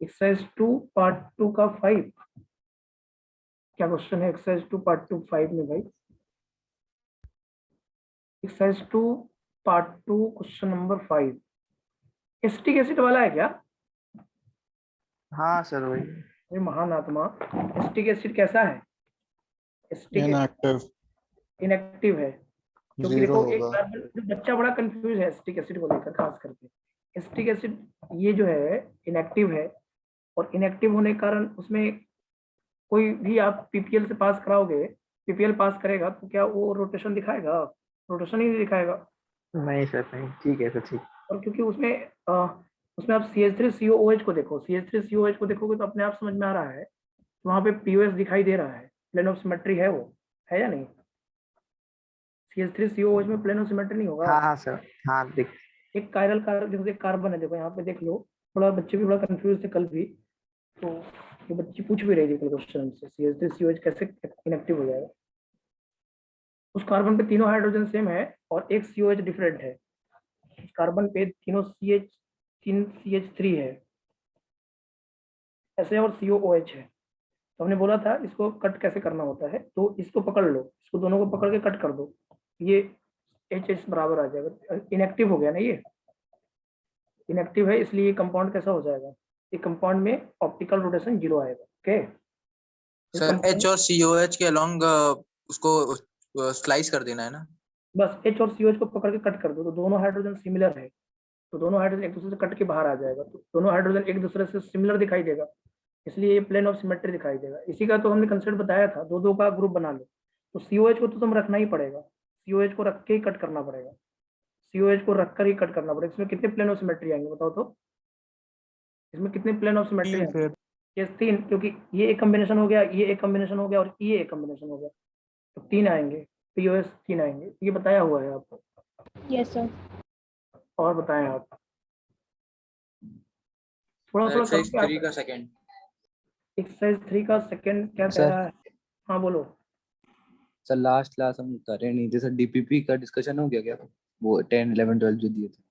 Exercise 2 part 2 का 5 क्या question है? एक्सरसाइज 2 पार्ट 2 5 में भाई, exercise 2 part 2 question number 5 acetic acid वाला है क्या? हाँ सर वही। ये महान आत्मा, एसिटिक एसिड कैसा है? एसिटिक इनएक्टिव इनएक्टिव है, क्योंकि जीरो देखो एक होगा। कार्बन, बच्चा बड़ा कंफ्यूज है एसिटिक एसिड को लेकर, खास करके एसिटिक एसिड ये जो है इनएक्टिव है, और इनएक्टिव होने के कारण उसमें कोई भी आप पीपीएल से पास कराओगे, पीपीएल पास करेगा तो क्या वो रोटेशन दिखाएगा? रोटेशन ही नहीं दिखाएगा। नहीं सर नहीं, ठीक है सर ठीक। और क्योंकि उसमें आप CH3COOH को देखो, CH3COOH को देखोगे तो अपने आप समझ में आ रहा है, वहां पे POS दिखाई दे रहा है, प्लेन ऑफ सिमेट्री है, वो है या नहीं? CH3COOH में प्लेन ऑफ सिमेट्री नहीं होगा। हाँ हाँ सर, हाँ देख। एक कायरल देखो, एक कार्बन है, देखो यहाँ पे देख लो, थोड़ा बच्चे भी बड़ा कंफ्यूज थे कल भी, तो ये बच्ची पूछ भी रही थी कल क्वेश्चन से, CH3COH कैसे इनएक्टिव हो जाएगा? उस कार्बन पे तीनों हाइड्रोजन सेम है और एक COH डिफरेंट है। उस कार्बन पे तीनों तीन CH3 है ऐसे, और COOH है। तो हमने बोला था इसको कट कैसे करना होता है, तो इसको पकड़ लो, इसको दोनों को पकड़ के कट कर दो, ये H बराबर आ जाएगा। इनएक्टिव हो गया ना, ये इनएक्टिव है, इसलिए ये कंपाउंड कैसा हो जाएगा? ये कंपाउंड में ऑप्टिकल रोटेशन 0 आएगा। ओके सर H और COH के अलोंग उसको स्लाइस कर देना है ना? बस H और COH को पकड़ के कट कर दो, तो दोनों हाइड्रोजन सिमिलर है, तो दोनों हाइड्रोजन एक दूसरे से कट के बाहर आ जाएगा, तो दोनों हाइड्रोजन एक दूसरे से सिमिलर दिखाई देगा, इसलिए ये प्लेन ऑफ सिमेट्री दिखाई देगा। इसी का तो हमने कंसेप्ट बताया था, दो दो का ग्रुप बना लो, तो COH को तो तुम रखना ही पड़ेगा, COH को रख के ही कट करना पड़ेगा, COH को रखकर ही कट करना पड़ेगा। इसमें कितने प्लेन ऑफ सिमेट्री आएंगे बताओ तो? इसमें कितने प्लेन ऑफ सिमेट्री आएंगे? ये 3, क्योंकि ये एक कॉम्बिनेशन हो गया, ये एक कॉम्बिनेशन हो गया, और ये एक कॉम्बिनेशन हो गया, तो 3 आएंगे, POS 3 आएंगे। ये बताया हुआ है आपको? Yes sir. और बताएं आप, थोड़ा थोड़ा एक्सरसाइज करके 3 का सेकंड। एक्सरसाइज 3 का सेकंड क्या कह सर। रहा है? हाँ बोलो। सर लास्ट क्लास हम कर रहे नहीं थे सर, डीपीपी का डिस्कशन हो गया क्या? वो 10 11 12 जो दिए थे।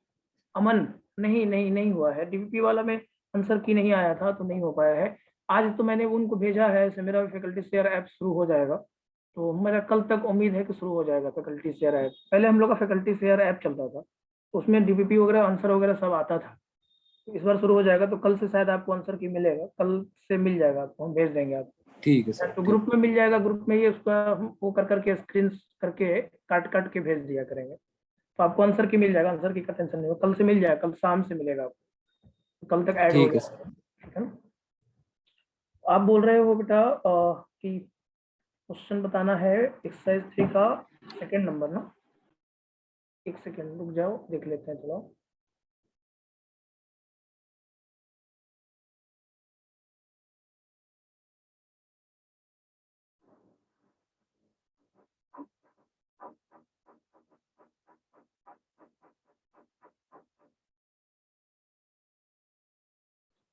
अमन, नहीं नहीं नहीं हुआ है, डीपीपी वाला में आंसर की नहीं आया था तो नहीं हो पाया है। आज तो मैंने उनको भेजा है, ऐसे मेरा फैकल्टी शेयर ऐप शुरू हो जाएगा, तो मेरा कल तक उम्मीद है कि शुरू हो जाएगा फैकल्टी शेयर ऐप। पहले हम लोग का फैकल्टी शेयर ऐप चलता था, उसमें डीपीपी वगैरह आंसर वगैरह सब आता था, तो इस बार शुरू हो जाएगा, तो कल से शायद आपको आंसर की मिलेगा, कल से मिल जाएगा आपको, हम भेज देंगे आपको। ठीक है सर। तो ग्रुप में मिल जाएगा, ग्रुप में ही उसका हम वो कर करके स्क्रीन करके काट काट के भेज दिया करेंगे, तो आपको आंसर की मिल जाएगा, आंसर की का टेंशन नहीं हो, कल से मिल जाएगा, कल शाम से मिलेगा आपको, तो कल तक ऐड हो ठीक है जाएगा। सर। ठीक है ना? आप बोल रहे हो बेटा कि क्वेश्चन बताना है एक्सरसाइज 3 का सेकंड नंबर ना? एक सेकंड रुक जाओ, देख लेते हैं, चलो।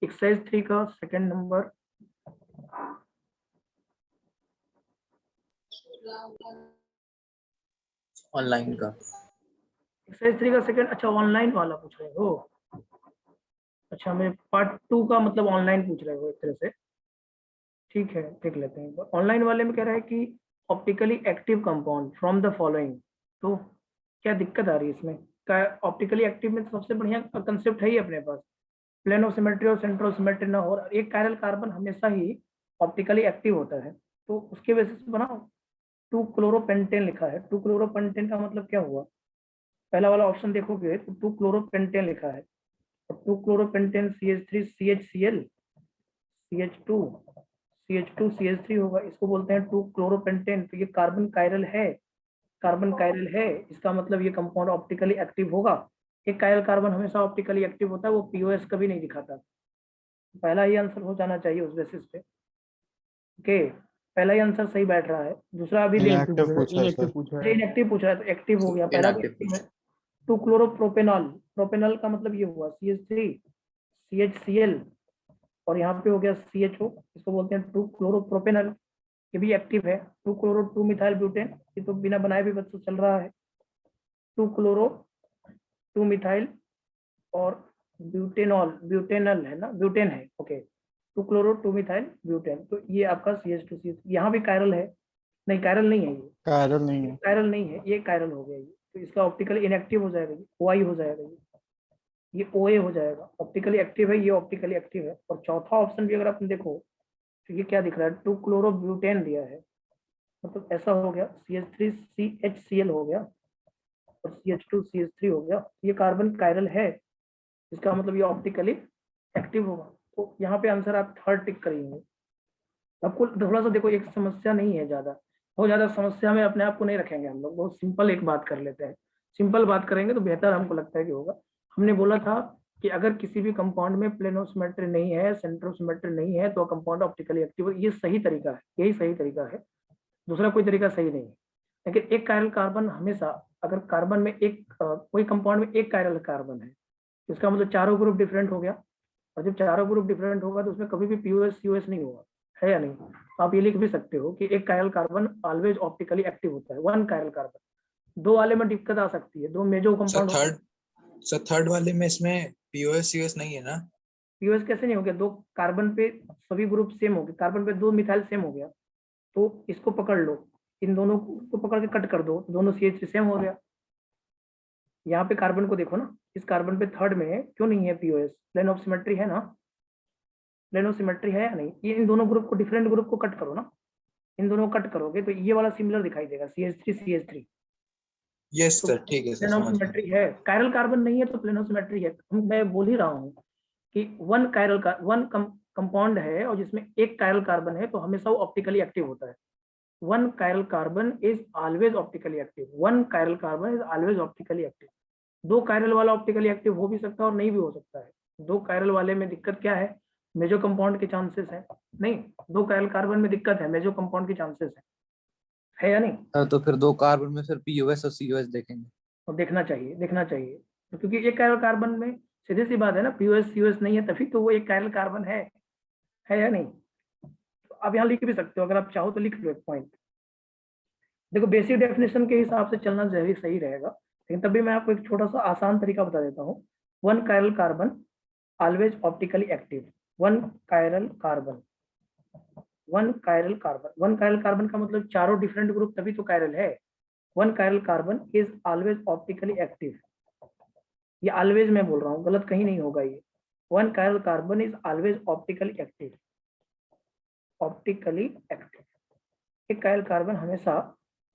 एक्सरसाइज 3 का सेकंड नंबर ऑनलाइन का। एक्सरसाइज 3 का सेकंड, अच्छा ऑनलाइन वाला पूछ रहे हो? अच्छा, मैं पार्ट 2 का मतलब ऑनलाइन पूछ रहे हो एक तरह से। ठीक है, देख लेते हैं। ऑनलाइन वाले में कह रहा है कि optically active compound from the following, तो क्या दिक्कत आ रही है इसमें? क्या ऑप्टिकली एक्टिव में तो सबसे बढ़िया कंसेप्ट है ही अपने पास, प्लेन ऑफ सिमेट्री और सेंटर ऑफ सिमेट्री ना हो, और एक कायरल कार्बन हमेशा ही ऑप्टिकली एक्टिव होता है, तो उसके बेसिस पे बनाओ। 2 क्लोरोपेंटेन लिखा है, 2 क्लोरोपेंटेन का मतलब क्या हुआ? पहला वाला ऑप्शन देखोगे तो 2 क्लोरोपेंटेन लिखा है, और 2 क्लोरोपेंटेन CH3 CHCl CH2 CH2 CH3 होगा, इसको बोलते हैं 2 क्लोरोपेंटेन। तो ये कार्बन कायरल है, कार्बन कायरल है, इसका मतलब ये कंपाउंड ऑप्टिकली एक्टिव होगा। एक कायरल कार्बन हमेशा ऑप्टिकली एक्टिव होता है, वो POS कभी नहीं दिखाता। पहला ही आंसर हो जाना चाहिए उस बेसिस पे। ओके, पहला ही आंसर सही बैठ रहा है, दूसरा अभी देख। इनएक्टिव पूछा है सर। अरे इनएक्टिव पूछा है तो एक्टिव हो गया, पहला तो एक्टिव है। 2 क्लोरोप्रोपेनॉल, प्रोपेनॉल का मतलब ये हुआ CH3 CHCl, और यहाँ पे हो गया CHO, इसको बोलते हैं 2 क्लोरोप्रोपेनॉल, ये भी एक्टिव है। 2 क्लोरो 2 मिथाइल ब्यूटेन, ये तो बिना बनाए भी बच्चों चल रहा है। 2 क्लोरो 2 मिथाइल और ब्यूटेनॉल, ब्यूटेनल है ना, ब्यूटेन है, ओके, 2 क्लोरो 2 मिथाइल ब्यूटेन, तो ये आपका CH2, यहाँ भी कायरल है, नहीं कायरल नहीं है, ये कायरल नहीं है। कायरल नहीं है, ये कायरल हो गया ये, तो इसका ऑप्टिकली इनएक्टिव हो जाएगा, ये OI हो जाएगा, ये OA हो जाएगा, ऑप्टिकली एक्टिव है, ये ऑप्टिकली एक्टिव है। और चौथा ऑप्शन भी अगर आप देखो तो ये क्या दिख रहा है, 2 क्लोरो ब्यूटेन दिया है, मतलब ऐसा हो गया, CH3CHCl हो गया और CH2CH3 हो गया, ये कार्बन कायरल है, इसका मतलब ये ऑप्टिकली एक्टिव होगा। तो यहाँ पे आंसर आप थर्ड टिक करेंगे। आपको थोड़ा सा देखो, एक समस्या नहीं है ज्यादा, बहुत ज्यादा समस्या में अपने आप को नहीं रखेंगे हम लोग, बहुत सिंपल एक बात कर लेते हैं, सिंपल बात करेंगे तो बेहतर हमको लगता है कि होगा। हमने बोला था कि अगर किसी भी कंपाउंड में प्लेनोसिमेट्री नहीं है, सेंट्रोसिमेट्री नहीं है, तो कंपाउंड ऑप्टिकली एक्टिव, ये सही तरीका है, यही सही तरीका है, दूसरा कोई तरीका सही नहीं है। लेकिन एक कायरल कार्बन हमेशा, अगर कार्बन में एक कोई कंपाउंड में एक कायरल कार्बन है, इसका मतलब चारों ग्रुप डिफरेंट हो गया, और जब चारों ग्रुप डिफरेंट होगा तो उसमें कभी भी POS COS नहीं होगा, है या नहीं। आप ये लिख भी सकते हो कि एक chiral carbon always optically active होता है, वन कायरल कार्बन। दो वाले में दिक्कत आ सकती है, दो मेजर कंपाउंड सर थर्ड वाले में इसमें POS COS नहीं है ना? POS कैसे नहीं हो गया, दो कार्बन पे सभी ग्रुप सेम हो गए, कार्बन पे 2 मिथाइल सेम हो गया, तो इसको पकड़ लो, इन दोनों को पकड़ के कट कर दो, दोनों CH सेम हो गया। यहाँ पे कार्बन को देखो ना, इस कार्बन पे थर्ड में क्यों नहीं है POS, प्लेन ऑफ सिमेट्री है ना, प्लेन ऑफ सिमेट्री है या नहीं। ये इन दोनों ग्रुप को, डिफरेंट ग्रुप को कट करो ना, इन दोनों को कट करोगे तो ये वाला सिमिलर दिखाई देगा, CH3 यस तो सर, ठीक है सर, प्लेन ऑफ समझ गया। सिमेट्री है, कायरल कार्बन नहीं है तो प्लेन ऑफ सिमेट्री है। मैं बोल ही रहा हूँ कि वन कायरल का वन कंपाउंड है और जिसमें एक कायरल कार्बन है तो हमेशा वो ऑप्टिकली एक्टिव होता है। One chiral carbon is always optically active, one chiral carbon is always optically active. दो कायरल वाला ऑप्टिकली एक्टिव हो भी सकता है और नहीं भी हो सकता है। दो कायरल वाले में दिक्कत क्या है, मेजो कंपाउंड के चांसेस है, नहीं दो कायरल कार्बन में दिक्कत है, मेजो कंपाउंड के चांसेस है या नहीं। तो फिर 2 कार्बन में फिर POS और COS देखेंगे। और देखना चाहिए, देखना चाहिए, तो क्योंकि एक कायरल कार्बन में सीधी सी बात है ना, POS COS नहीं है तभी तो वो एक कायरल कार्बन है या नहीं। तो आप यहाँ लिख भी सकते हो, अगर आप चाहो तो लिख लो एक पॉइंट। देखो बेसिक डेफिनेशन के हिसाब से चलना जरूरी सही रहेगा, लेकिन तभी मैं आपको एक छोटा सा आसान तरीका बता देता हूँ। One chiral carbon always optically active, one chiral carbon, one chiral carbon, one chiral carbon का मतलब चारों डिफरेंट ग्रुप तभी तो कायरल है। One chiral carbon is always optically active, ये ऑलवेज मैं बोल रहा हूँ, गलत कहीं नहीं होगा ये। One chiral carbon is always optically active, optically active, एक कायरल कार्बन हमेशा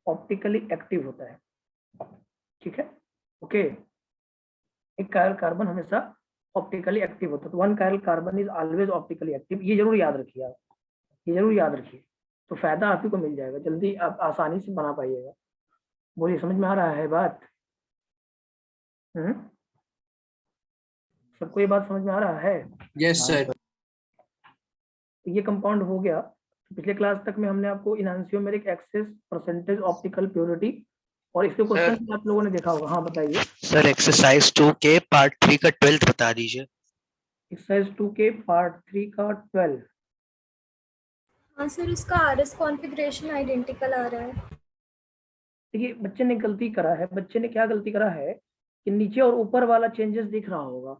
ऑप्टिकली एक्टिव होता है, ठीक है, ओके। एक कायरल कार्बन हमेशा ऑप्टिकली एक्टिव होता है, तो one chiral carbon is always optically active, ये जरूर याद रखिए आप, ये जरूर याद रखिए, तो फायदा आप ही को मिल जाएगा, जल्दी आप आसानी से बना पाइएगा। बोलिए, समझ में आ रहा है बात? सबको ये बात समझ में आ रहा है? Yes sir. तो ये कंपाउंड हो गया। तो पिछले क्लास तक में हमने आपको इनैंसियोमेरिक एक्सेस, परसेंटेज ऑप्टिकल प्योरिटी और इसके क्वेश्चन आप लोगों ने देखा होगा। हाँ बताइए सर, एक्सरसाइज 2 के पार्ट 3 का 12th बता दीजिए। एक्सरसाइज 2 के पार्ट 3 का 12। हाँ सर, इसका RS कॉन्फ़िगरेशन आइडेंटिकल आ रहा है। देखिए बच्चे ने गलती करा है, बच्चे ने क्या गलती करा है कि नीचे और ऊपर वाला चेंजेस दिख रहा होगा।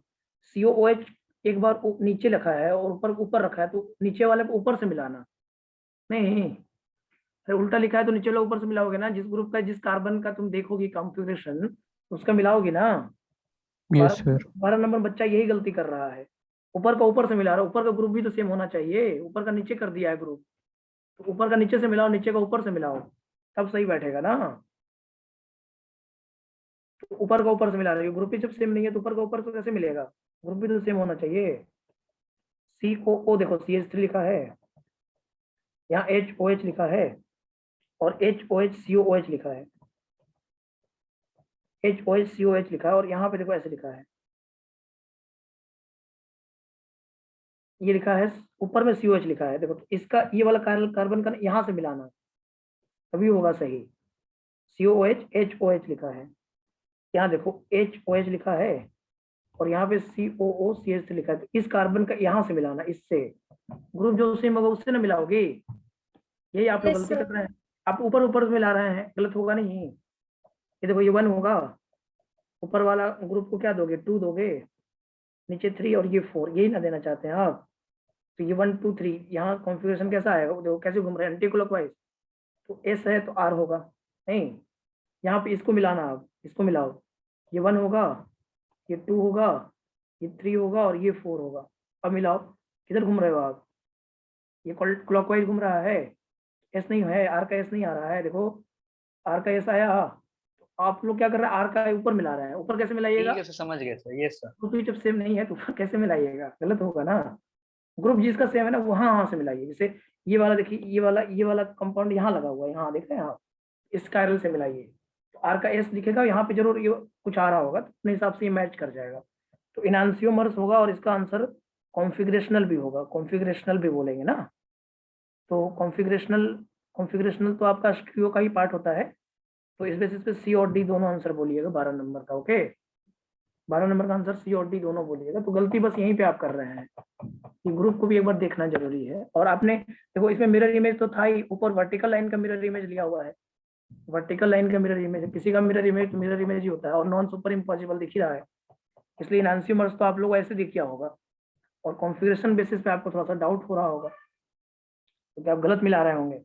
COOH एक बार नीचे लिखा है और ऊपर ऊपर रखा है, तो नीचे वाले को ऊपर से मिलाना नहीं, अरे उल्टा लिखा है तो नीचे वाला ऊपर से मिलाओगे ना। जिस ग्रुप का, जिस कार्बन का तुम देखोगी कॉन्फ़िगरेशन उसका मिलाओगी ना। Yes sir. 12 नंबर बच्चा यही गलती कर रहा है, ऊपर का ऊपर से मिला रहा है। ऊपर का ग्रुप भी तो सेम होना चाहिए, ऊपर का नीचे कर दिया है ग्रुप, तो ऊपर का नीचे से मिलाओ, नीचे का ऊपर से मिलाओ, तब सही बैठेगा ना। तो ऊपर का ऊपर से मिला रहे हो, ग्रुप ही जब सेम नहीं है तो ऊपर का ऊपर तो कैसे मिलेगा, ग्रुप भी तो सेम होना चाहिए। COO देखो CH3 लिखा है, यहाँ HOH लिखा है और HOH COOH लिखा है, HOH COH लिखा है और यहाँ पे देखो ऐसे लिखा है, ये लिखा है ऊपर में COH लिखा है। देखो तो इसका ये वाला कार्बन का यहाँ से मिलाना तभी होगा सही। COH HOH लिखा है, यहाँ देखो HOH लिखा है और यहाँ पे COO CH3 लिखा है, तो इस कार्बन का यहाँ से मिलाना, इससे ग्रुप जो सेम होगा उससे ना मिलाओगे। यही आप लोग Yes, गलती sir. कर रहे हैं, आप ऊपर ऊपर मिला रहे हैं, गलत होगा नहीं। ये देखो ये 1 होगा, ऊपर वाला ग्रुप को क्या दोगे, 2 दोगे, नीचे 3 और ये 4, यही ना देना चाहते हैं आप। तो ये 1 2 3 यहाँ कॉन्फ़िगरेशन कैसा आएगा, देखो कैसे घूम रहा है एंटी क्लॉकवाइज। तो एस है तो आर होगा, नहीं यहाँ पे इसको मिलाना, आप इसको मिलाओ, ये 1 होगा, ये 2 होगा, ये 3 होगा और ये 4 होगा। अब मिलाओ, किधर घूम रहे हो आप, ये क्लॉकवाइज घूम रहा है, एस नहीं है, आर का एस नहीं आ रहा है, देखो आर का एस आया। आप लोग क्या कर रहे हैं, आर का ऊपर मिला रहे हैं, ऊपर कैसे मिलाइएगा, ठीक है सर, समझ गए सर। Yes sir. तो जब सेम नहीं है तो ऊपर कैसे मिलाइएगा, गलत होगा ना। ग्रुप जिसका सेम है ना वहाँ से मिलाइए। जैसे ये वाला देखिए, ये वाला कंपाउंड यहाँ लगा हुआ है, यहाँ देख रहे हैं आप, इस कायरल से मिलाइए, तो आर का एस दिखेगा, यहाँ पे जरूर ये कुछ आ रहा होगा, तो अपने हिसाब से ये मैच कर जाएगा। तो इनांसियोमर्स होगा और इसका आंसर कॉन्फ़िगरेशनल भी होगा, कॉन्फ़िगरेशनल भी बोलेंगे ना। तो कॉन्फ़िगरेशनल तो आपका क्यू का ही पार्ट होता है। तो इस बेसिस पे सी और डी दोनों आंसर बोलिएगा 12 नंबर का। ओके, 12 नंबर का आंसर सी और डी दोनों बोलिएगा। तो गलती बस यहीं पे आप कर रहे हैं, कि ग्रुप को भी एक बार देखना जरूरी है। और आपने देखो इसमें मिरर इमेज तो था ही, ऊपर वर्टिकल लाइन का मिरर इमेज लिया हुआ है, वर्टिकल लाइन का मिरर इमेज, किसी का मिरर इमेज ही होता है, और नॉन सुपर इम्पॉसिबल दिख ही रहा है, इसलिए इनांसियोमर्स तो आप लोग ऐसे दिख गया होगा, और कॉन्फ़िगरेशन बेसिस पे आपको थोड़ा सा डाउट हो रहा होगा, क्योंकि आप गलत मिला रहे होंगे।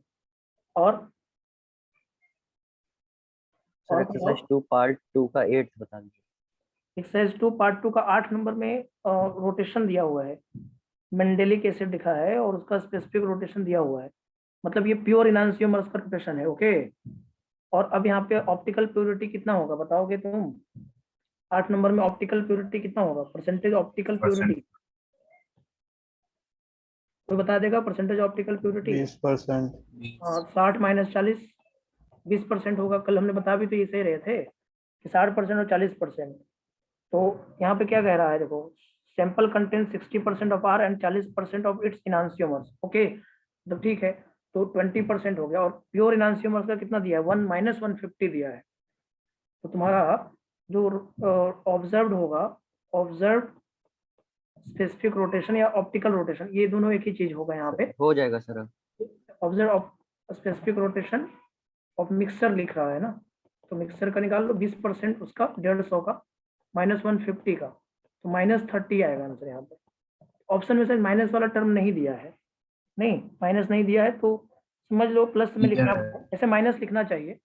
और सर एक्सरसाइज 2 पार्ट 2 का 8 बता दीजिए। एक्सरसाइज 2 पार्ट 2 का 8 नंबर में रोटेशन दिया हुआ है, मेंडेलिक एसिड लिखा है और उसका स्पेसिफिक रोटेशन दिया हुआ है, मतलब ये प्योर इनांसियोमर्स का रोटेशन है। ओके, और अब यहाँ पे ऑप्टिकल प्योरिटी कितना होगा बताओगे तुम, 8 नंबर में ऑप्टिकल प्योरिटी कितना होगा, परसेंटेज ऑप्टिकल प्योरिटी कोई बता देगा, परसेंटेज ऑप्टिकल प्योरिटी 20%। 60 - 40 20% होगा। कल हमने बता भी तो ये सही रहे थे कि 60% और 40%। तो यहाँ पे क्या कह रहा है, देखो sample content 60% of R and 40% of its enantiomers. Okay, तो ठीक है, तो 20% हो गया। और प्योर इनांसियोमर्स का कितना दिया है, 1 - 150 दिया है। तो तुम्हारा जो ऑब्जर्व्ड होगा, ऑब्जर्व स्पेसिफिक रोटेशन या ऑप्टिकल रोटेशन, ये दोनों एक ही चीज होगा यहाँ पे। हो जाएगा sir. Observe specific rotation of mixture लिख रहा है ना, तो मिक्सचर का निकाल लो 20% उसका 150 का -150 का, तो -30 आएगा आंसर यहाँ पे। ऑप्शन में से माइनस वाला टर्म नहीं दिया है, नहीं माइनस नहीं दिया है, तो समझ लो प्लस में लिखना, ऐसे माइनस लिखना चाहिए,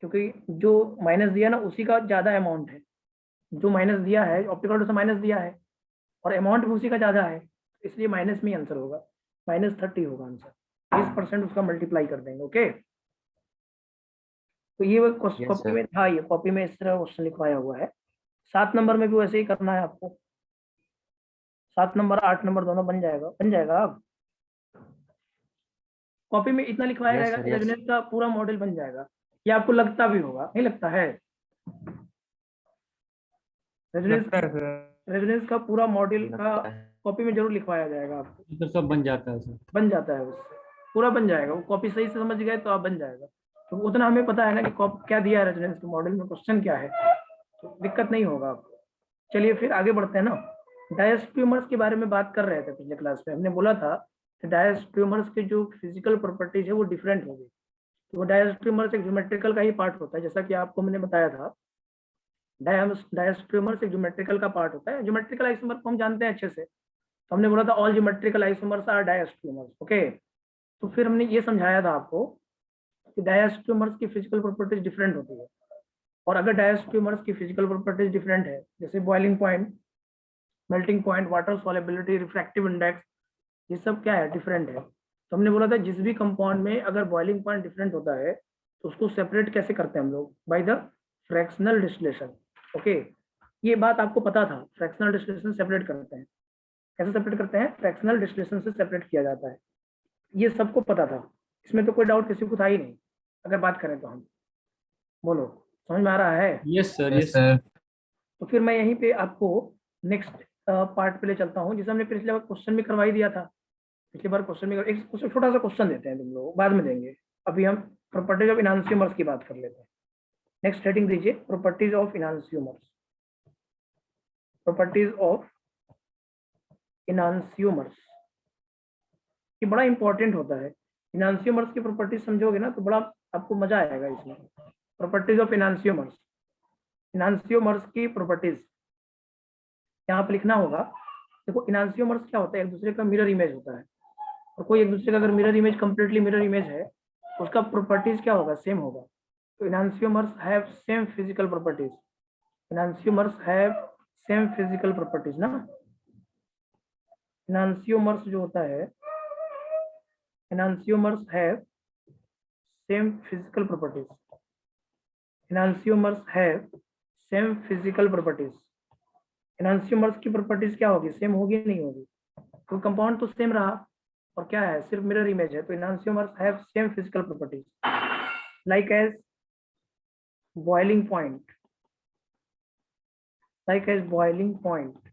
क्योंकि जो माइनस दिया ना उसी का ज्यादा अमाउंट है, जो माइनस दिया है ऑप्टिकल रोटेशन माइनस दिया है और अमाउंट भी उसी का ज्यादा है, इसलिए माइनस में आंसर होगा, -30 होगा आंसर, 20% उसका मल्टीप्लाई कर देंगे। ओके, तो ये कॉपी में था, ये कॉपी में इस तरह क्वेश्चन लिखवाया हुआ है। 7 नंबर में भी वैसे ही करना है आपको, 7 नंबर 8 नंबर दोनों बन जाएगा। अब कॉपी में इतना लिखवाया रहेगा कि रेजोनेंस का पूरा मॉडल बन जाएगा, ये आपको लगता भी होगा, नहीं लगता है, रेजोनेंस का पूरा मॉडल का कॉपी में जरूर लिखवाया जाएगा आपको। तो सब बन जाता है सर। बन जाता है, उससे पूरा बन जाएगा, वो कॉपी सही से समझ गए तो आप बन जाएगा। तो उतना हमें पता है ना कि क्या दिया है रेजोनेंस के मॉडल में, क्वेश्चन क्या है, तो दिक्कत नहीं होगा आपको। चलिए फिर आगे बढ़ते हैं ना। डायस्ट्यूमर्स के बारे में बात कर रहे थे पिछले क्लास में, हमने बोला था कि डायस्ट्यूमर्स के जो फिजिकल प्रॉपर्टीज है वो डिफरेंट होगी। तो वो डायस्ट्यूमर्स एक ज्योमेट्रिकल का ही पार्ट होता है, जैसा कि आपको मैंने बताया था, डायस्ट्यूमर्स एक ज्योमेट्रिकल का पार्ट होता है। ज्योमेट्रिकल आइसोमर को हम जानते हैं अच्छे से, तो हमने बोला था all geometrical isomers are diastereomers. Okay, तो फिर हमने ये समझाया था आपको कि डायस्ट्यूमर्स की फिजिकल प्रॉपर्टीज डिफरेंट होती है, और अगर डायस्ट्यूमर्स की फिजिकल प्रॉपर्टीज डिफरेंट है, जैसे boiling point, melting point, water solubility, refractive index, ये सब क्या है, डिफरेंट है। तो हमने बोला था जिस भी कंपाउंड में अगर बॉइलिंग पॉइंट डिफरेंट होता है तो उसको सेपरेट कैसे करते हैं हम लोग, by the fractional distillation. Okay, ये बात आपको पता था, फ्रैक्शनल डिस्टिलेशन सेपरेट करते हैं, कैसे सेपरेट करते हैं, फ्रैक्शनल डिस्टिलेशन से सेपरेट किया जाता है, ये सबको पता था, इसमें तो कोई डाउट किसी को था ही नहीं। अगर बात करें तो हम, बोलो समझ में आ रहा है? Yes sir, yes sir. तो फिर मैं यहीं पे आपको नेक्स्ट पार्ट पे ले चलता हूँ, जिसे हमने पिछले बार क्वेश्चन भी करवाई दिया था। पिछली बार क्वेश्चन में एक छोटा सा क्वेश्चन देते हैं तुम लोग, बाद में देंगे, अभी हम प्रॉपर्टीज ऑफ इनांसियोमर्स की बात कर लेते हैं। नेक्स्ट हेडिंग दीजिए, प्रॉपर्टीज ऑफ इनांसियोमर्स। प्रॉपर्टीज ऑफ इनांसियोमर्स, ये बड़ा इंपॉर्टेंट होता है। इनांसियोमर्स की प्रॉपर्टीज समझोगे ना तो बड़ा आपको मजा आएगा इसमें। प्रॉपर्टीज ऑफ इनांसियोमर्स, इनांसियोमर्स की प्रॉपर्टीज, यहाँ पे लिखना होगा। देखो इनांसियोमर्स क्या होता है, एक दूसरे का मिरर इमेज होता है, और कोई एक दूसरे का अगर mirror image completely mirror image है तो उसका प्रॉपर्टीज क्या होगा, सेम होगा। तो enantiomers have same physical properties, enantiomers have same physical properties ना। इनांसियोमर्स जो होता है, enantiomers have same physical properties, enantiomers have same physical properties. Enantiomers की प्रॉपर्टीज क्या होगी, सेम होगी नहीं होगी, तो कंपाउंड तो सेम रहा और क्या है, सिर्फ मिरर इमेज है। तो enantiomers have same physical properties like as boiling point, like as boiling point,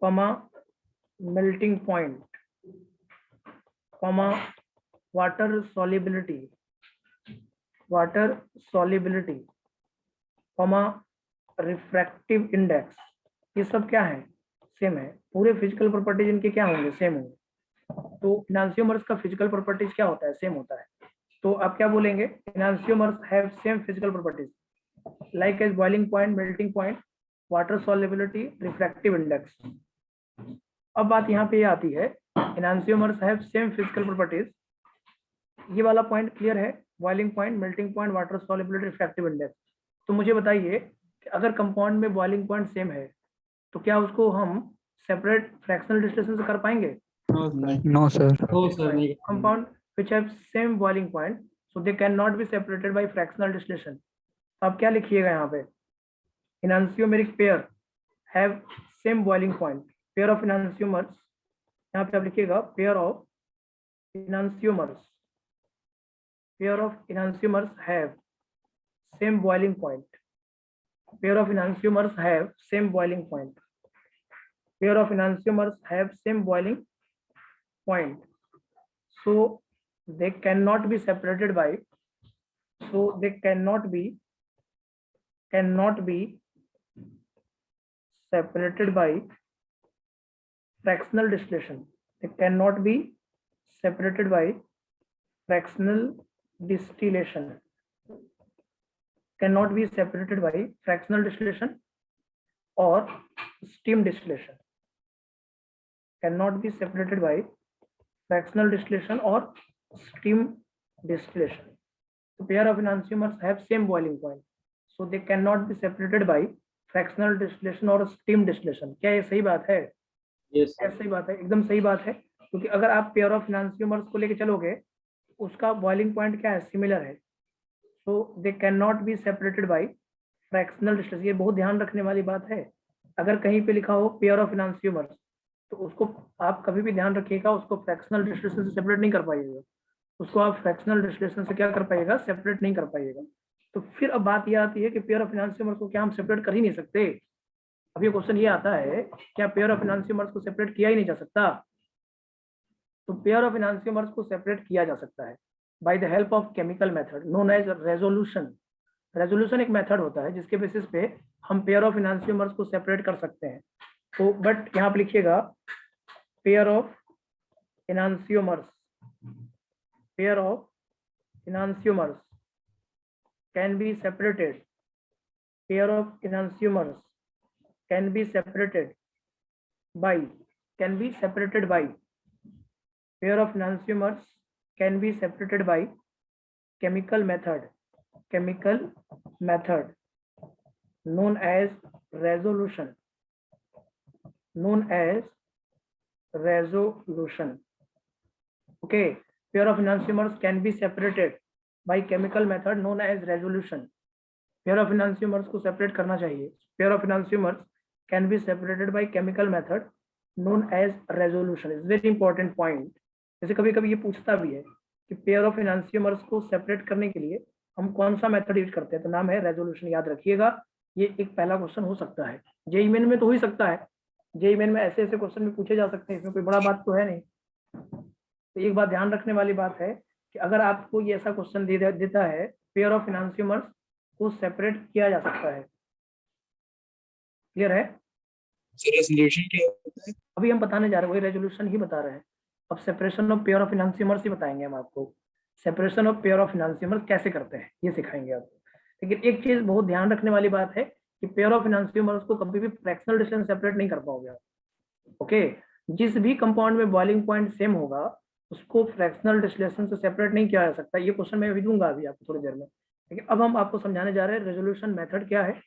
comma melting point, comma water solubility, water solubility, comma refractive index, ये सब क्या है, सेम है। पूरे फिजिकल प्रॉपर्टीज इनके क्या होंगे, सेम होंगे। तो इनांसियोमर्स का फिजिकल प्रॉपर्टीज क्या होता है, सेम होता है। तो आप क्या बोलेंगे, enantiomers have same physical properties like as boiling point, melting point, water solubility, refractive index. अब बात यहाँ पे आती है, enantiomers have same physical properties, ये वाला पॉइंट क्लियर है, boiling point, melting point, water solubility, refractive index. तो मुझे बताइए कि अगर कंपाउंड में बॉइलिंग पॉइंट सेम है तो क्या उसको हम सेपरेट फ्रैक्शनल डिस्टिलेशन से कर पाएंगे? नो सर नहीं compound which have same boiling point so they cannot be separated by fractional distillation। अब क्या लिखिएगा यहाँ पे, enantiomeric pair have same boiling point, pair of enantiomers, यहाँ पे आप लिखिएगा pair of enantiomers, pair of enantiomers have same boiling point, pair of enantiomers have same boiling point, pair of enantiomers have same boiling point, so they cannot be separated by, so they cannot be separated by fractional distillation, they cannot be separated by fractional distillation, cannot be separated by fractional distillation or steam distillation, cannot be separated by fractional distillation or steam distillation. So pair of enantiomers have same boiling point, so they cannot be separated by fractional distillation or steam distillation। क्या ये सही बात है? Yes सही बात है, एकदम सही बात है, क्योंकि अगर आप पेयर ऑफ इनांसियोमर्स को लेके चलोगे उसका बॉइलिंग पॉइंट क्या है, सिमिलर है, so they can not be separated by fractional distillation. ये बहुत ध्यान रखने वाली बात है, अगर कहीं पे लिखा हो पेयर ऑफ इनांसियोमर्स तो उसको आप कभी भी ध्यान रखिएगा, उसको फ्रैक्शनल डिस्टिलेशन से सेपरेट नहीं कर पाइएगा, उसको आप फ्रैक्शनल डिस्टिलेशन से क्या कर पाइएगा, सेपरेट नहीं कर पाइएगा। तो फिर अब बात ये आती है कि पेयर ऑफ इनांसियोमर्स को क्या हम सेपरेट कर ही नहीं सकते? अब ये क्वेश्चन ये आता है, क्या पेयर ऑफ इनांसियोमर्स को सेपरेट किया ही नहीं जा सकता? तो पेयर ऑफ इनांसियोमर्स को सेपरेट किया जा सकता है by the help of chemical method known as resolution. Resolution एक मेथड होता है जिसके बेसिस पे हम पेयर ऑफ इनांसियोमर्स को सेपरेट कर सकते हैं। तो बट यहाँ पे लिखिएगा pair of enantiomers, pair of enantiomers can be separated, pair of enantiomers can be separated by, can be separated by, pair of enantiomers can be separated by chemical method, chemical method known as resolution, known as resolution। Okay, pair of enantiomers can be separated by chemical method known as resolution। pair of enantiomers को separate करना चाहिए, pair of enantiomers can be separated by chemical method known as resolution। is very important point। जैसे कभी कभी ये पूछता भी है कि पेयर ऑफ इनांसियोमर्स को सेपरेट करने के लिए हम कौन सा मेथड यूज करते हैं, तो नाम है रेजोल्यूशन। याद रखिएगा, ये एक पहला क्वेश्चन हो सकता है, जेईई मेन में तो हो ही सकता है, जेईई मेन में ऐसे ऐसे क्वेश्चन भी पूछे जा सकते हैं, इसमें कोई बड़ा बात तो है नहीं। तो एक बात ध्यान रखने वाली बात है कि अगर आपको ये ऐसा क्वेश्चन देता है, पेयर ऑफ इनांसियोमर्स को सेपरेट किया जा सकता है। क्लियर है? रेजोल्यूशन क्या होता है? अभी हम बताने जा रहे हैं, वही रेजोल्यूशन ही बता रहे हैं। अब सेपरेशन ऑफ पेयर ऑफ इनांसियोमर्स ही बताएंगे हम आपको, सेपरेशन ऑफ पेयर ऑफ इनांसियोमर्स कैसे करते हैं ये सिखाएंगे आपको। लेकिन एक चीज बहुत ध्यान रखने वाली बात है कि पेयर ऑफ इनैंसियोमर्स को कभी भी फ्रैक्शनल डिस्टेंस सेपरेट नहीं कर पाओगे आप। ओके, जिस भी कंपाउंड में बॉइलिंग पॉइंट सेम होगा उसको फ्रैक्शनल डिस्टिलेशन से सेपरेट नहीं किया जा सकता। ये क्वेश्चन मैं अभी दूंगा अभी आपको थोड़ी देर में, लेकिन अब हम आपको समझाने जा रहे हैं रेजोल्यूशन मेथड क्या है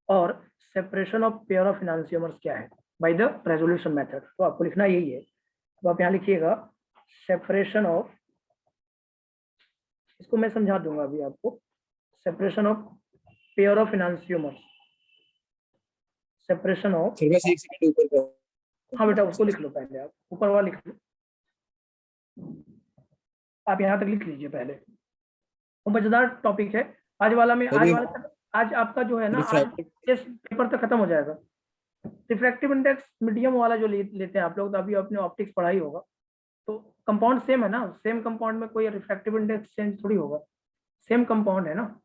और सेपरेशन ऑफ पेयर ऑफ इनैंसियोमर्स क्या है बाय द रेजोल्यूशन मेथड। तो आपको लिखना यही है, तो आप यहाँ लिखिएगा सेपरेशन ऑफ, इसको मैं समझा दूंगा अभी आपको, separation of pair of enantiomers, separation of, sir बस 1 सेकंड ऊपर का। हाँ बेटा उसको लिख लो पहले, आप ऊपर वाला लिख लो, आप यहाँ तक लिख लीजिए पहले। वो मजेदार टॉपिक है आज वाला में, आज आपका जो है ना, आज इस पेपर तक खत्म हो जाएगा। रिफ्रैक्टिव इंडेक्स मीडियम वाला जो लेते हैं आप लोग, तो अभी आपने ऑप्टिक्स पढ़ाई होगा, तो कंपाउंड सेम है ना, सेम कंपाउंड में कोई रिफ्रैक्टिव इंडेक्स चेंज थोड़ी होगा, सेम कंपाउंड है ना,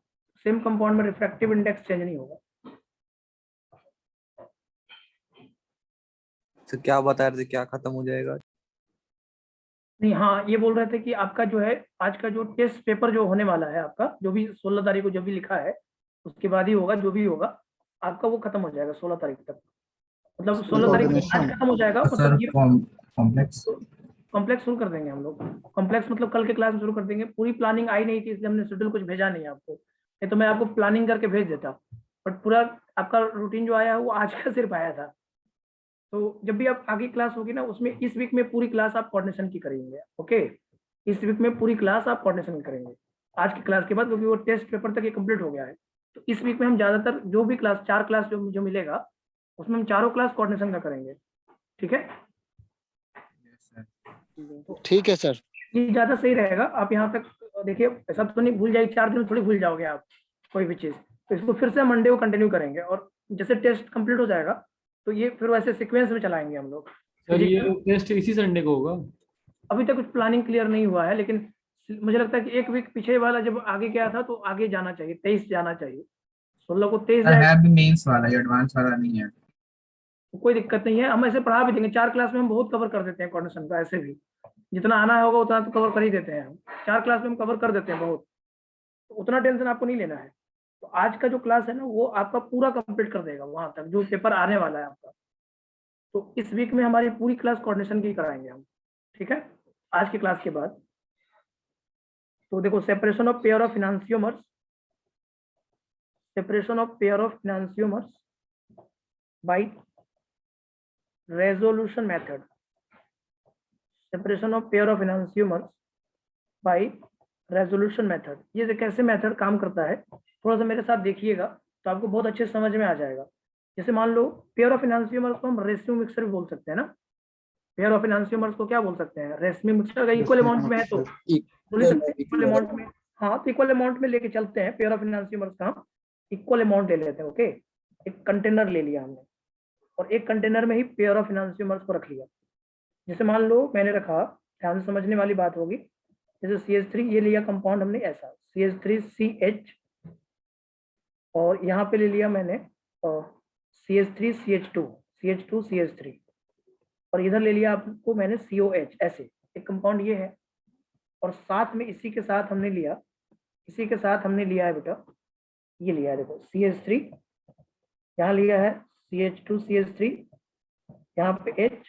सेम कंपाउंड में रिफ्रैक्टिव इंडेक्स चेंज नहीं होगा। सर क्या बता रहे थे, क्या खत्म हो जाएगा? नहीं, हाँ ये बोल रहे थे कि आपका जो है आज का जो टेस्ट पेपर जो होने वाला है आपका, जो भी 16 तारीख को जो भी लिखा है उसके बाद ही होगा, जो भी होगा आपका वो खत्म हो जाएगा 16 तारीख तक, मतलब 16 तारीख को आज खत्म हो जाएगा। मतलब ये कॉम्प्लेक्स शुरू कर देंगे हम लोग, कॉम्प्लेक्स मतलब कल के क्लास में शुरू कर देंगे। पूरी प्लानिंग आई नहीं थी इसलिए हमने शेड्यूल कुछ भेजा नहीं आपको, नहीं तो मैं आपको प्लानिंग करके भेज देता, बट पूरा आपका रूटीन जो आया है वो आज का सिर्फ आया था। तो जब भी आप आगे क्लास होगी ना, उसमें इस वीक में पूरी क्लास आप कोऑर्डिनेशन की करेंगे। ओके, इस वीक में पूरी क्लास आप कोऑर्डिनेशन करेंगे आज की क्लास के बाद, क्योंकि वो टेस्ट पेपर तक ये कंप्लीट हो गया है। तो इस वीक में हम ज्यादातर जो भी क्लास 4 क्लास जो मिलेगा उसमें हम चारों क्लास कोऑर्डिनेशन का करेंगे। ठीक है, ठीक है सर, ये ज्यादा सही रहेगा। आप यहाँ तक देखिए, ऐसा तो नहीं भूल जाएगी, 4 दिन थोड़ी भूल जाओगे आप कोई भी चीज, तो इसको फिर से मंडे को कंटिन्यू करेंगे, और जैसे टेस्ट कंप्लीट हो जाएगा तो ये फिर वैसे सीक्वेंस में चलाएंगे हम लोग। सर ये टेस्ट इसी संडे को होगा? अभी तक कुछ प्लानिंग क्लियर नहीं हुआ है, लेकिन मुझे लगता है कि एक वीक पीछे वाला जब आगे गया था तो आगे जाना चाहिए, 23 जाना चाहिए, 16 को 23 है भी मेंस वाला, ये एडवांस वाला नहीं है। तो कोई दिक्कत नहीं है, हम ऐसे पढ़ा भी देंगे। 4 क्लास में हम बहुत कवर कर देते हैं कोऑर्डिनेशन का, ऐसे भी जितना आना होगा उतना तो कवर कर ही देते हैं हम, 4 क्लास में हम कवर कर देते हैं बहुत, तो उतना टेंशन आपको नहीं लेना है। तो आज का जो क्लास है ना वो आपका पूरा कंप्लीट कर देगा वहां तक जो पेपर आने वाला है आपका। तो इस वीक में हमारी पूरी क्लास कोऑर्डिनेशन की कराएंगे हम, ठीक है, आज की क्लास के बाद। तो देखो, separation of pair of enantiomers, separation of pair of enantiomers by resolution method, separation of pair of enantiomers by resolution method. ये कैसे मेथड काम करता है थोड़ा सा मेरे साथ देखिएगा तो आपको बहुत अच्छे समझ में आ जाएगा। जैसे मान लो पेयर ऑफ इनैंसियोमर्स को हम रेशियो मिक्सर भी बोल सकते हैं ना, पेयर ऑफ इनैंसियोमर्स को क्या बोल सकते हैं, रेशियो मिक्सर। अगर इक्वल अमाउंट में है तो बोल सकते हैं इक्वल अमाउंट में, हाँ तो इक्वल अमाउंट में लेके चलते हैं पेयर ऑफ इनैंसियोमर्स का, हम इक्वल अमाउंट ले लेते हैं। ओके, एक कंटेनर ले लिया हमने और एक कंटेनर में ही पेयर ऑफ इनैंसियोमर्स को रख लिया। जैसे मान लो मैंने रखा, ध्यान से समझने वाली बात होगी, जैसे CH3 ये लिया कंपाउंड हमने ऐसा CH3CH, और यहाँ पे ले लिया मैंने CH3CH2 CH2CH3, और इधर ले लिया आपको मैंने COH, ऐसे एक कंपाउंड ये है। और साथ में इसी के साथ हमने लिया, इसी के साथ हमने लिया है बेटा, ये लिया है देखो CH3, यहाँ लिया है CH2CH3, यहाँ पे H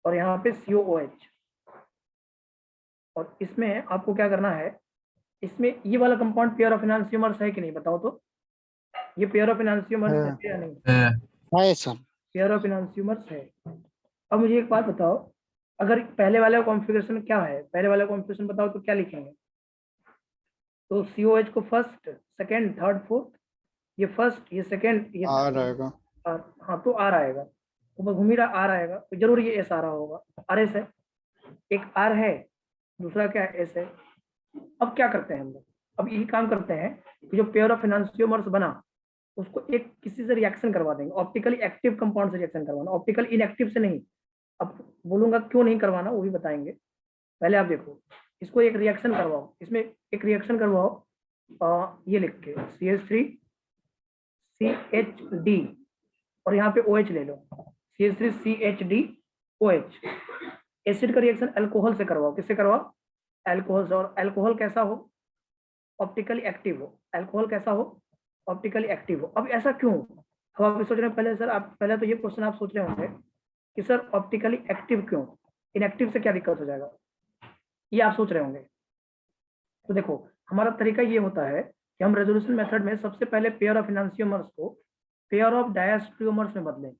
और यहाँ पे COOH। और इसमें आपको क्या करना है, इसमें ये वाला कंपाउंड पेयर ऑफ इनैंसियोमर्स है कि नहीं बताओ तो, ये पेयर ऑफ इनैंसियोमर्स है या नहीं? है सर, पेयर ऑफ इनैंसियोमर्स है। अब मुझे एक बात बताओ, अगर पहले वाला कॉन्फ़िगरेशन क्या है, पहले वाला कॉन्फ़िगरेशन बताओ तो क्या लिखेंगे? तो COH को फर्स्ट, सेकंड, थर्ड, फोर्थ, ये फर्स्ट, ये सेकंड, ये आ रहेगा, हाँ तो R आएगा, तो घूम ही रहा R आएगा, तो जरूर ये S आ रहा होगा, RS है, एक R है, दूसरा क्या है, S है। अब क्या करते हैं हम लोग, अब यही काम करते हैं कि जो पेयर ऑफ इनैंसियोमर्स बना उसको एक किसी से रिएक्शन करवा देंगे, ऑप्टिकली एक्टिव कंपाउंड से रिएक्शन करवाना, ऑप्टिकल इनएक्टिव से नहीं। अब बोलूंगा क्यों नहीं करवाना वो भी बताएंगे, पहले आप देखो इसको एक रिएक्शन करवाओ, इसमें एक रिएक्शन करवाओ, ये लिख के CH3CHD और यहाँ पे OH ले लो, CH3CHDOH। एसिड का रिएक्शन अल्कोहल से करवाओ, किससे करवाओ, अल्कोहल से। और अल्कोहल कैसा हो, ऑप्टिकली एक्टिव हो, अल्कोहल कैसा हो, ऑप्टिकली एक्टिव हो। अब ऐसा क्यों? अब आप सोच रहे हैं पहले सर, आप पहले तो ये क्वेश्चन आप सोच रहे होंगे कि सर ऑप्टिकली एक्टिव क्यों, इनएक्टिव से क्या दिक्कत हो जाएगा, ये आप सोच रहे होंगे। तो देखो हमारा तरीका ये होता है कि हम रेजोल्यूशन मेथड में सबसे पहले पेयर ऑफ इनैंसियोमर्स को पेयर ऑफ डायस्ट्रियोमर्स में बदलें।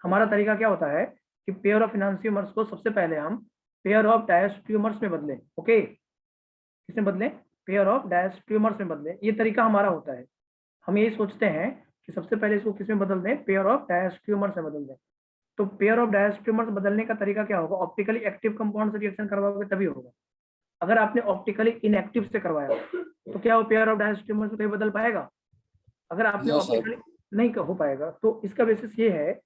हमारा तरीका क्या होता है कि पेयर ऑफ इनैंसियोमर्स को सबसे पहले हम पेयर ऑफ डायस्ट्रियोमर्स में बदलें। ओके, किसमें बदलें? पेयर ऑफ डायस्ट्रियोमर्स में बदलें। ये तरीका हमारा होता है। हम यही सोचते हैं कि सबसे पहले इसको किसमें बदल दें? पेयर ऑफ डायस्ट्रियोमर्स में बदल दें। तो पेयर ऑफ डायस्ट्रियोमर्स बदलने का तरीका क्या होगा? ऑप्टिकली एक्टिव कंपाउंड से रिएक्शन करवाओगे तभी होगा। अगर आपने ऑप्टिकली इनएक्टिव से करवाया तो क्या वो पेयर ऑफ डायस्ट्रियोमर्स में कहीं बदल पाएगा? अगर आपने ऑप्टिकली नहीं हो पाएगा। तो इसका बेसिस ये है,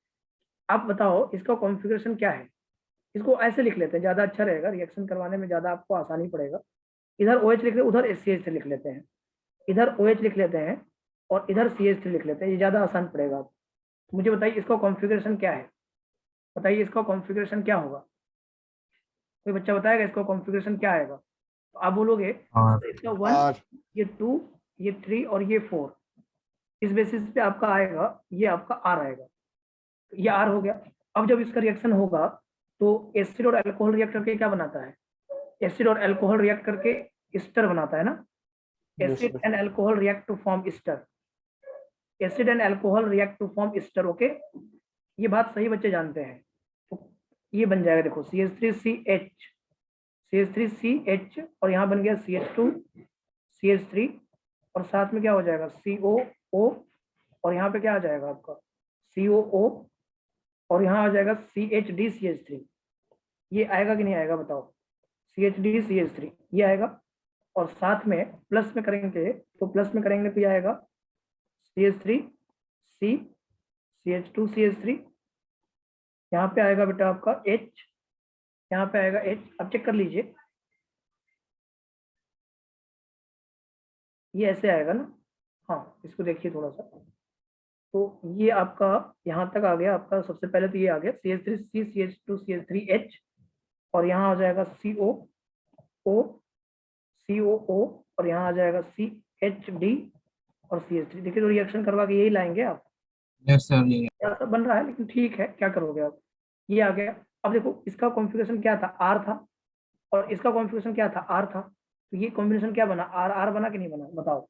आप बताओ इसका कॉन्फ़िगरेशन क्या है। इसको ऐसे लिख लेते हैं, ज़्यादा अच्छा रहेगा, रिएक्शन करवाने में ज़्यादा आपको आसानी पड़ेगा। इधर OH लिख ले, उधर CH3 लिख लेते हैं, इधर OH लिख लेते हैं और इधर CH3 लिख लेते हैं, ये ज़्यादा आसान पड़ेगा। तो मुझे बताइए इसका कॉन्फ़िगरेशन क्या है, बताइए इसका कॉन्फ़िगरेशन क्या होगा? कोई बच्चा बताएगा इसका कॉन्फ़िगरेशन क्या आएगा? तो आप बोलोगे इसका 1, ये 2, ये 3 और ये 4, इस बेसिस पे आपका आएगा, ये आपका R आएगा। ये R हो गया। अब जब इसका रिएक्शन होगा तो एसिड और अल्कोहल रिएक्ट करके क्या बनाता है? एसिड और अल्कोहल रिएक्ट करके एस्टर बनाता है ना। Acid and alcohol react to form ester, acid and alcohol react to form ester. Okay, ये बात सही बच्चे जानते हैं। तो ये बन जाएगा, देखो CH3CH, CH3CH और यहाँ बन गया CH2 CH3 और साथ में क्या हो जाएगा? COO और यहाँ पे क्या आ जाएगा आपका? COO और यहाँ आ जाएगा CHD CH3। ये आएगा कि नहीं आएगा बताओ? CHD CH3 ये आएगा। और साथ में प्लस में करेंगे तो प्लस में करेंगे तो ये आएगा CH3C CH2 CH3। यहाँ पे आएगा बेटा आपका H, यहाँ पे आएगा H। अब चेक कर लीजिए, ये ऐसे आएगा ना। हाँ, इसको देखिए थोड़ा सा। तो ये आपका यहाँ तक आ गया आपका। सबसे पहले तो ये आ गया CH3C CH2 CH3H और यहाँ आ जाएगा COO COO और यहाँ आ जाएगा CHD और CH3। देखिए तो रिएक्शन करवा के यही लाएंगे आप। यस सर, ये ऐसा बन रहा है, लेकिन ठीक है, क्या करोगे आप? ये आ गया। अब देखो इसका कॉन्फ़िगरेशन क्या था? R था और इसका कॉन्फ़िगरेशन क्या था? R था। तो ये कॉम्बिनेशन क्या बना? R बना कि नहीं बना बताओ?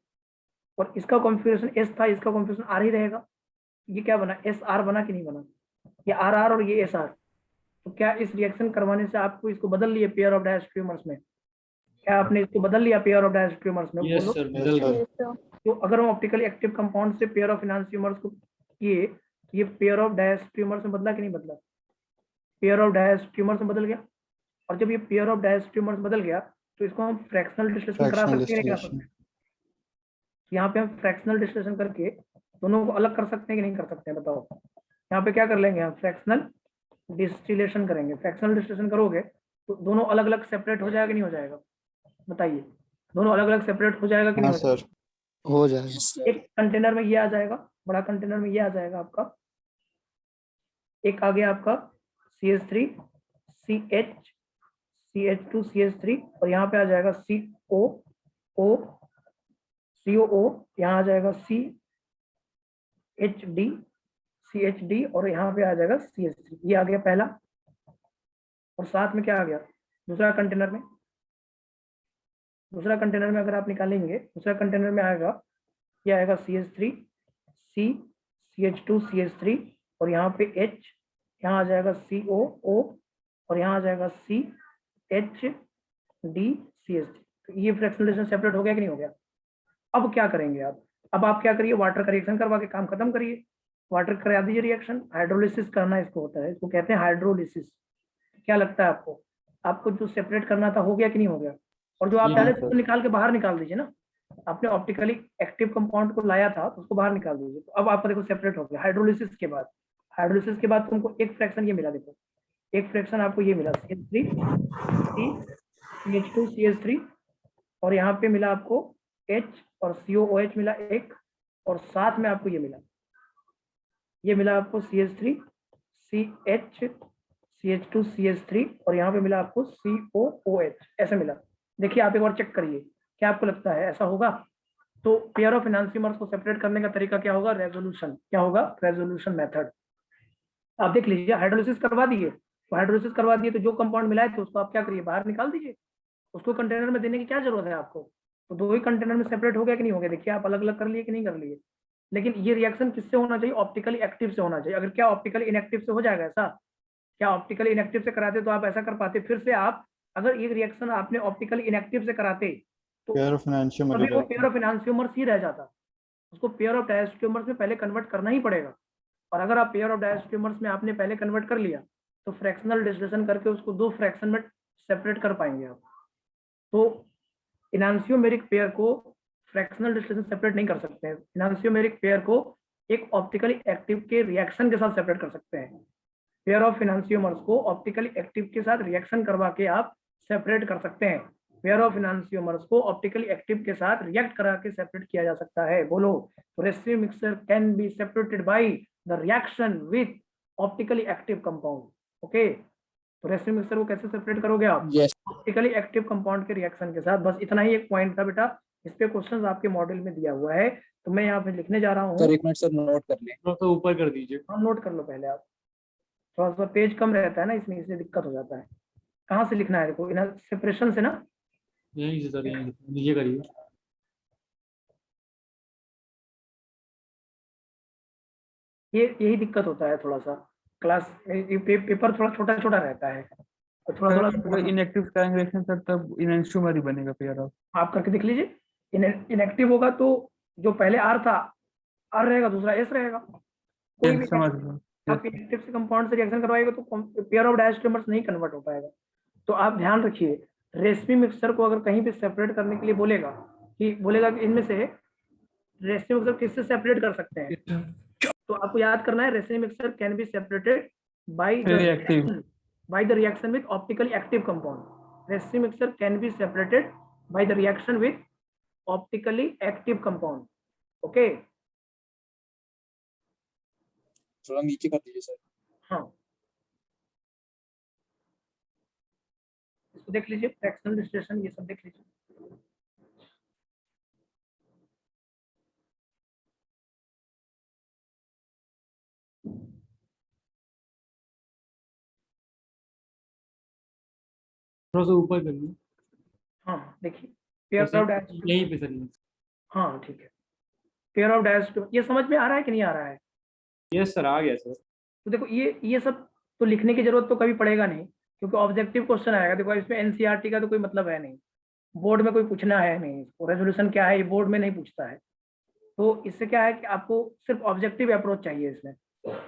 और इसका कॉन्फ़िगरेशन S था, इसका कॉन्फ़िगरेशन R ही रहेगा। ये क्या बना? SR बना कि नहीं बना? ये RR और ये SR। तो क्या इस रिएक्शन करवाने से आपको इसको बदल लिए पेयर ऑफ डायस्ट्रियोमर्स में? क्या आपने इसको बदल लिया पेयर ऑफ डायस्ट्रियोमर्स में? यस बोलो। सर, बदल गया। तो अगर हम ऑप्टिकली एक्टिव कंपाउंड से पेयर ऑफ इनैंसियोमर्स को किए तो ये पेयर ऑफ डायस्ट्रियोमर्स में बदला कि नहीं बदला? पेयर ऑफ डायस्ट्रियोमर्स में बदल गया। और जब ये पेयर ऑफ डायस्ट्रियोमर्स बदल गया तो इसको हम फ्रैक्शनल डिस्टिलेशन करा सकते हैं, नहीं करा सकते? यहाँ पे हम फ्रैक्शनल डिस्टिलेशन करके दोनों को अलग कर सकते हैं कि नहीं कर सकते हैं बताओ? यहाँ पे क्या कर लेंगे हम? फ्रैक्शनल डिस्टिलेशन करेंगे। फ्रैक्शनल डिस्टिलेशन करोगे तो दोनों अलग अलग सेपरेट हो जाएगा कि नहीं हो जाएगा? बताइए, दोनों अलग अलग सेपरेट हो जाएगा कि नहीं हो जाएगा? हो जाएगा। एक कंटेनर में ये आ जाएगा, बड़ा कंटेनर में ये आ जाएगा आपका। एक आ गया आपका CH3 CH CH2 CH3 और यहाँ पे आ जाएगा COO, यहाँ आ जाएगा CHD और यहाँ पे आ जाएगा CH3। ये आ गया पहला। और साथ में क्या आ गया? दूसरा कंटेनर में, दूसरा कंटेनर में अगर आप निकालेंगे, दूसरा कंटेनर में आएगा, ये आएगा CH3 CH2 CH3 और यहाँ पे H, यहाँ आ जाएगा COO और यहाँ आ जाएगा CHD CH3। तो ये फ्रैक्शनल सेपरेट हो गया कि नहीं हो गया? अब क्या करेंगे आप? अब आप क्या करिए, वाटर का रिएक्शन करवा के काम खत्म करिए। वाटर करा दीजिए रिएक्शन। हाइड्रोलिसिस करना इसको होता है, इसको कहते हैं हाइड्रोलिसिस। क्या लगता है आपको? आपको जो सेपरेट करना था हो गया कि नहीं हो गया? और जो आप पहले तो निकाल के बाहर निकाल दीजिए ना। आपने ऑप्टिकली एक्टिव कंपाउंड को लाया था तो उसको बाहर निकाल दीजिए। तो अब आपका देखो सेपरेट हो गया हाइड्रोलिसिस के बाद। हाइड्रोलिसिस के बाद तुमको एक फ्रैक्शन ये मिला, देखो एक फ्रैक्शन आपको ये मिला CH3 CH2 CH3 और यहाँ पे मिला आपको H और COOH मिला एक और साथ में आपको ये मिला आपको CH3 CH CH2 CH3 और यहाँ पे मिला आपको COOH, ऐसे मिला। देखिए आप एक बार चेक करिए, क्या आपको लगता है ऐसा होगा? तो पेयर ऑफ इनैंसियोमर्स को सेपरेट करने का तरीका क्या होगा? रेजोल्यूशन। क्या होगा? Resolution method. आप देख लीजिए, हाइड्रोलिसिस करवा दिए, तो हाइड्रोलिसिस करवा दिए तो जो कंपाउंड मिलाए थे उसको आप क्या करिए, बाहर निकाल दीजिए। उसको कंटेनर में देने की क्या जरूरत है आपको? तो दो ही कंटेनर में सेपरेट हो गया कि नहीं हो गया? देखिए आप अलग अलग कर लिए कि नहीं कर लिए। लेकिन ये रिएक्शन किससे होना चाहिए? ऑप्टिकली एक्टिव से होना चाहिए। अगर क्या ऑप्टिकली इनएक्टिव से हो जाएगा ऐसा? क्या ऑप्टिकली इनएक्टिव से कराते तो आप ऐसा कर पाते? फिर से आप अगर एक रिएक्शन आपने ऑप्टिकली इनएक्टिव से कराते तो पेयर ऑफ एनांशियोमर अभी वो पेयर ऑफ एनांसियोमर्स ही रह जाता। उसको पेयर ऑफ डायस्टियोमर्स में पहले कन्वर्ट करना ही पड़ेगा। और अगर आप पेयर ऑफ डायस्टियोमर्स में आपने पहले कन्वर्ट कर लिया तो फ्रैक्शनल डिस्टिलेशन करके उसको दो फ्रैक्शन में सेपरेट कर पाएंगे आप। तो इनांसियोमेरिक पेयर को फ्रैक्शनल डिस्टिलेशन सेपरेट नहीं कर सकते हैं। इनांसियोमेरिक पेयर को एक ऑप्टिकली एक्टिव के रिएक्शन के साथ सेपरेट कर सकते हैं। पेयर ऑफ इनांसियोमर्स को ऑप्टिकली एक्टिव के साथ रिएक्शन करवा के आप सेपरेट कर सकते हैं। पेयर ऑफ इनांसियोमर्स को ऑप्टिकली एक्टिव के साथ रिएक्ट करा के सेपरेट किया जा सकता है। बोलो, residue mixture can be separated by the reaction with optically active compound. Okay, तो रेसिड्यू मिक्सचर को कैसे सेपरेट करोगे आप? यस ऑप्टिकली एक्टिव कंपाउंड के रिएक्शन के साथ। बस इतना ही एक पॉइंट था बेटा, इस पे क्वेश्चंस आपके मॉडल में दिया हुआ है, तो मैं यहाँ पे लिखने जा रहा हूँ। सर एक मिनट सर नोट कर ले। थोड़ा सा ऊपर कर दीजिए। हाँ, नोट कर लो पहले आप, थोड़ा सा पेज कम रहता है ना इसमें, इसलिए दिक्कत हो जाता है। कहाँ से लिखना है? देखो सेपरेशन से ना। यहीं से सर, यहीं से नीचे करिए। ये यही दिक्कत होता है थोड़ा सा क्लास में, पेपर थोड़ा छोटा छोटा रहता है तो थोड़ा थोड़ा इनएक्टिव ट्रायंगुलेशन सर तब इनएंशियोमर ही बनेगा पेयर ऑफ। आप करके देख लीजिए। इनएक्टिव होगा तो जो पहले आर था, आर रहेगा, दूसरा एस रहेगा। कोई भी समझ लो। आप इनएक्टिव से कंपाउंड से रिएक्शन करवाएगा तो पेयर ऑफ डायस्टेमर्स नहीं कन्वर्ट हो पाएगा। तो आप ध्यान रखिए, रेसिपी मिक्सचर को अगर कहीं पे सेपरेट करने के लिए बोलेगा कि इनमें से रेसिपी मिक्सचर किससे सेपरेट कर सकते हैं, तो आपको याद करना है recipe mixture can be separated by the reaction with optically active compound. Recipe mixture can be separated by the reaction with optically active compound. Okay, थोड़ा नीचे कर दीजिए सर। हाँ, इसको देख लीजिए, फ्रैक्शनल डिस्टिलेशन ये सब देख लीजिए। थोड़ा सा ऊपर करिए। हाँ देखिए, पेयर ऑफ डायस्टोमर्स, यहीं पे सर, यहीं। हाँ ठीक है, पेयर ऑफ डायस्टोमर्स, ये समझ में आ रहा है कि नहीं आ रहा है? यस सर, आ गया सर। तो देखो ये सब तो लिखने की जरूरत तो कभी पड़ेगा नहीं, क्योंकि ऑब्जेक्टिव क्वेश्चन आएगा। देखो इसमें एनसीईआरटी का तो कोई मतलब है नहीं, बोर्ड में कोई पूछना है नहीं, रेजोल्यूशन क्या है ये बोर्ड में नहीं पूछता है। तो इससे क्या है कि आपको सिर्फ ऑब्जेक्टिव अप्रोच चाहिए इसमें।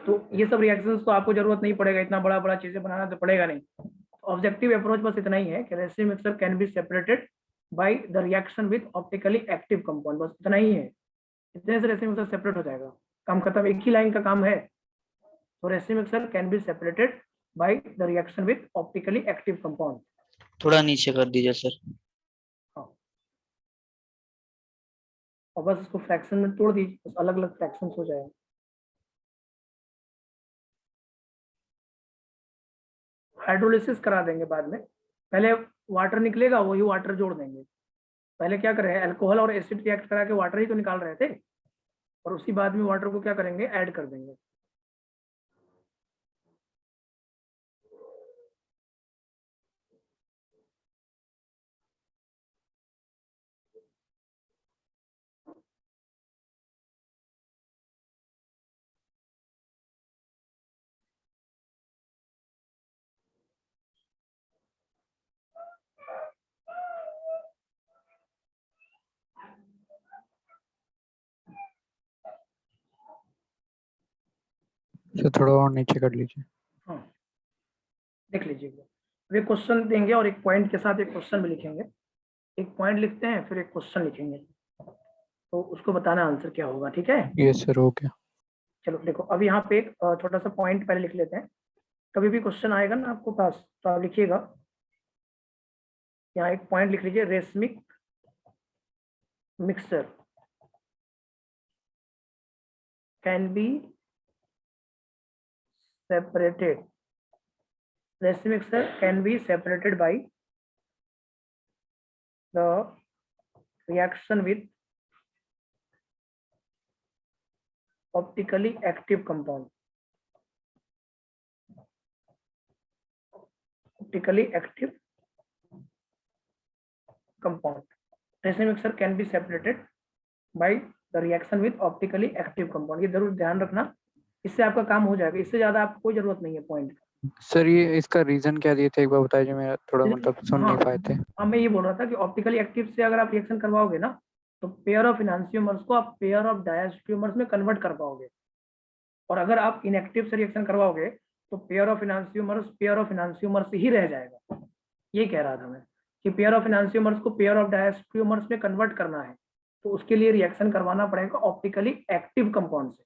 तो ये सब रिएक्शंस तो आपको जरूरत नहीं पड़ेगा, इतना बड़ा बड़ा चीजें बनाना तो पड़ेगा नहीं। ऑब्जेक्टिव अप्रोच बस इतना ही है कि residue mixture can be separated by the reaction with optically active compound, बस इतना ही है। इतने से रेसिड्यू मिक्सचर सेपरेट हो जाएगा, काम खत्म, एक ही लाइन का काम है। तो residue mixture can be separated by the reaction with optically active compound. थोड़ा नीचे कर दीजिए सर। हाँ, और बस इसको फ्रैक्शन में तोड़ दीजिए, बस अलग अलग फ्रैक्शंस हो जाएगा। हाइड्रोलिसिस करा देंगे बाद में, पहले वाटर निकलेगा वही वाटर जोड़ देंगे। पहले क्या कर रहे हैं, अल्कोहल और एसिड रिएक्ट करा के वाटर ही तो निकाल रहे थे, और उसी बाद में वाटर को क्या करेंगे, ऐड कर देंगे। तो थोड़ा और नीचे कर लीजिए। हाँ देख लीजिए, अब एक क्वेश्चन देंगे और एक पॉइंट के साथ एक क्वेश्चन भी लिखेंगे। एक पॉइंट लिखते हैं फिर एक क्वेश्चन लिखेंगे, तो उसको बताना आंसर क्या होगा, ठीक है? ये सर हो गया। चलो देखो, अब यहाँ पे एक छोटा सा पॉइंट पहले लिख लेते हैं। कभी भी क्वेश्चन आएगा ना आपको पास तो आप लिखिएगा, यहाँ एक पॉइंट लिख लीजिए, racemic mixture can be separated, resin mixture can be separated by the reaction with optically active compound, optically active compound. Resin mixer can be separated by the reaction with optically active compound. ये जरूर ध्यान रखना, इससे आपका काम हो जाएगा, इससे ज्यादा आपको कोई जरूरत नहीं है पॉइंट। सर ये इसका रीजन क्या दिए थे एक बार बताइए, जो मेरा थोड़ा मतलब सुन नहीं पाए थे। हाँ, मैं ये बोल रहा था कि ऑप्टिकली एक्टिव से अगर आप रिएक्शन करवाओगे ना, तो पेयर ऑफ इनांसियोमर्स को आप पेयर ऑफ डायस्ट्रियोमर्स में कन्वर्ट कर पाओगे, और अगर आप इनएक्टिव से रिएक्शन करवाओगे तो पेयर ऑफ इनांसियोमर्स ही रह जाएगा। ये कह रहा था मैं कि पेयर ऑफ इनांसियोमर्स को पेयर ऑफ डायस्ट्रियोमर्स में कन्वर्ट करना है, तो उसके लिए रिएक्शन करवाना पड़ेगा ऑप्टिकली एक्टिव कंपाउंड से।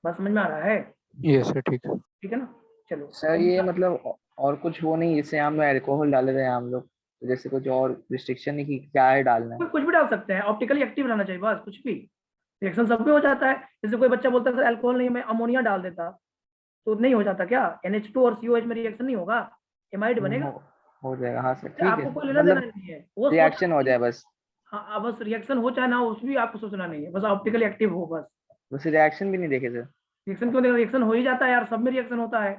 बस समझ में आ रहा है? ये सर ठीक है। ठीक है ना, चलो। सर ये मतलब और कुछ वो नहीं, जैसे हम लोग अल्कोहल डाले थे हम लोग, तो जैसे कुछ और रिस्ट्रिक्शन नहीं कि क्या है डालना है? कुछ भी डाल सकते हैं, ऑप्टिकली एक्टिव रहना चाहिए बस, कुछ भी। रिएक्शन सब में हो जाता है। जैसे कोई बच्चा बोलता है सर अल्कोहल नहीं, मैं अमोनिया डाल देता, तो नहीं हो जाता क्या? NH2 और COH में रिएक्शन नहीं होगा, एमाइड बनेगा। हो जाएगा, हाँ सर ठीक आपको है, कोई लेना देना मतलब नहीं है, वो रिएक्शन हो जाए बस। हाँ, बस रिएक्शन हो चाहे ना हो, उस भी आपको सोचना नहीं है, बस ऑप्टिकली एक्टिव हो बस। बस रिएक्शन भी नहीं देखे सर? रिएक्शन क्यों देगा? रिएक्शन हो ही जाता है यार, सब में रिएक्शन होता है,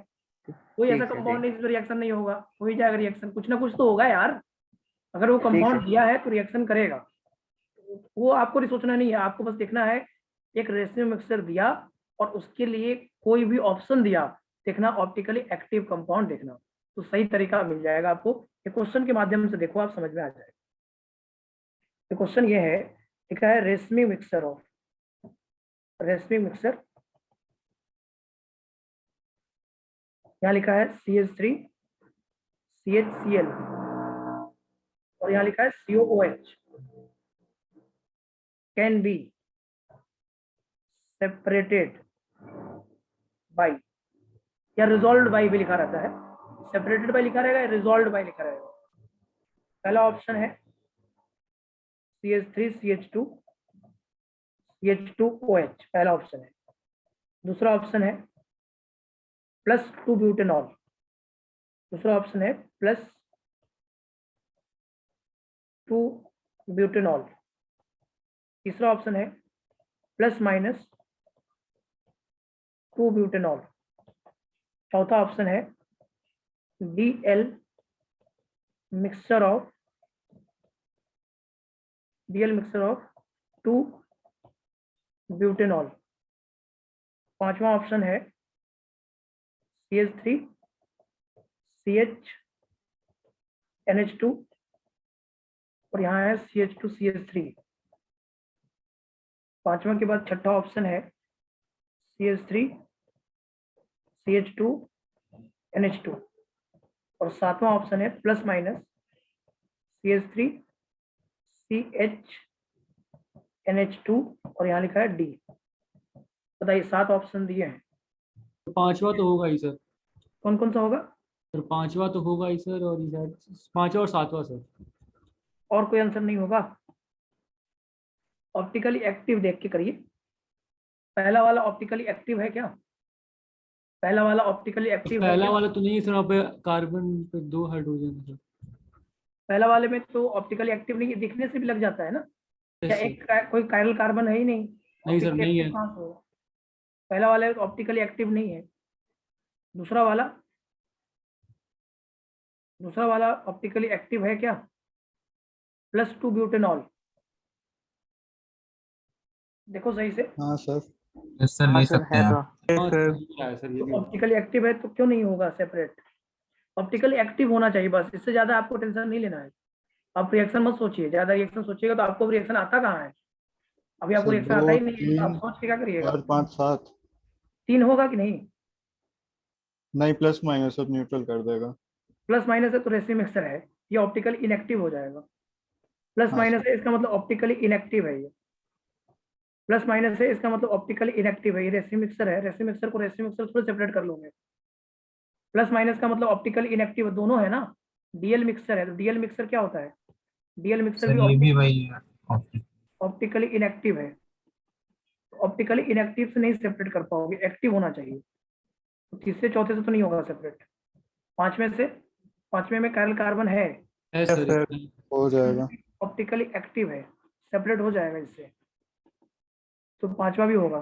कोई ऐसा ठीक है, कंपाउंड नहीं जिसमें रिएक्शन नहीं होगा, हो ही जाएगा रिएक्शन, कुछ ना कुछ तो होगा यार। अगर वो ठीक कंपाउंड है। दिया है तो रिएक्शन करेगा, वो आपको नहीं सोचना नहीं है, आपको बस देखना है एक रेसिन मिक्सचर दिया और उसके लिए कोई भी ऑप्शन दिया, देखना ऑप्टिकली एक्टिव कंपाउंड देखना, तो सही तरीका मिल जाएगा आपको। ये क्वेश्चन के माध्यम से देखो, आप समझ में आ जाएगा। तो क्वेश्चन ये है, लिखा है रेशमी मिक्सचर ऑफ, रेशमी मिक्सचर, यहाँ लिखा है CH3 CHCl और यहाँ लिखा है COOH can be separated bye, या रिजॉल्व्ड बाय भी लिखा रहता है, सेपरेटेड बाय लिखा रहेगा या रिजॉल्व्ड बाय लिखा रहेगा। पहला ऑप्शन है CH3 CH2 CH2OH, पहला ऑप्शन है। दूसरा ऑप्शन है +2 ब्यूटेनॉल, दूसरा ऑप्शन है +2 ब्यूटेनॉल, तीसरा ऑप्शन है ±2 ब्यूटेनॉल, चौथा ऑप्शन है DL मिक्सचर ऑफ 2 ब्यूटेनॉल, पांचवा ऑप्शन है CH3 CH NH2 और यहाँ है CH2 CH3। पांचवा के बाद छठा ऑप्शन है CH3 CH2 NH2 और सातवां ऑप्शन है ± CH3 CH NH2 और यहाँ लिखा है D। बताइए, 7 ऑप्शन दिए हैं, तो पांचवा तो होगा ही सर। कौन कौन सा होगा? सर पांचवा तो होगा ही सर, और इधर पांचवा और सातवां सर। और कोई आंसर नहीं होगा? ऑप्टिकली एक्टिव देख के करिए। पहला वाला ऑप्टिकली एक्टिव है क्या? पहला वाला ऑप्टिकली एक्टिव है पहला क्या? वाला तो नहीं है सर, वहाँ पे कार्बन पे 2 हाइड्रोजन है सर। पहला वाले में तो ऑप्टिकली एक्टिव नहीं है, दिखने से भी लग जाता है ना। क्या एक कोई कायरल कार्बन है ही नहीं? नहीं सर, नहीं है। कहाँ से होगा? पहला वाला ऑप्टिकली एक्टिव नहीं है। दूसरा वाला ऑप्टिकली एक्टिव है क्या? +2 ब्यूटेनॉल, देखो सही से। हाँ सर। सर ले सर सकते है हैं तो। हाँ, सर ये भी। ऑप्टिकली एक्टिव है तो क्यों नहीं होगा सेपरेट? ऑप्टिकली एक्टिव होना चाहिए बस, इससे ज्यादा आपको टेंशन नहीं लेना है। आप रिएक्शन मत सोचिए, ज्यादा रिएक्शन सोचिएगा तो आपको रिएक्शन आता कहाँ है? अभी आपको सर, रिएक्शन आता ही 2, नहीं है, तो आप 3, सोच के क्या करिएगा? 4, 5, 7 3 होगा कि नहीं? नहीं, प्लस माइनस सब न्यूट्रल कर देगा। प्लस माइनस है तो रेसिन मिक्सचर है, ये ऑप्टिकली इनएक्टिव हो जाएगा। प्लस हाँ, माइनस है इसका मतलब ऑप्टिकली इनएक्टिव है, ये प्लस माइनस है इसका मतलब ऑप्टिकली इनएक्टिव है। ये रेसिन मिक्सचर है, रेसिन मिक्सचर को रेसिन मिक्सचर थोड़ा सेपरेट कर लोगे। प्लस माइनस का मतलब ऑप्टिकली इनएक्टिव दोनों है ना। DL मिक्सचर है तो DL मिक्सचर क्या होता है? DL मिक्सचर सर ये भी वही है। ऑप्टिकली इनएक्टिव है, ऑप्टिकली इनएक्टिव से नहीं सेपरेट कर पाओगे, एक्टिव होना चाहिए। तो तीसरे चौथे से तो नहीं होगा सेपरेट। पांचवें में कायरल कार्बन है, सर। हो जाएगा। ऑप्टिकली एक्टिव है, सेपरेट हो जाएगा इससे, तो पांचवा भी होगा।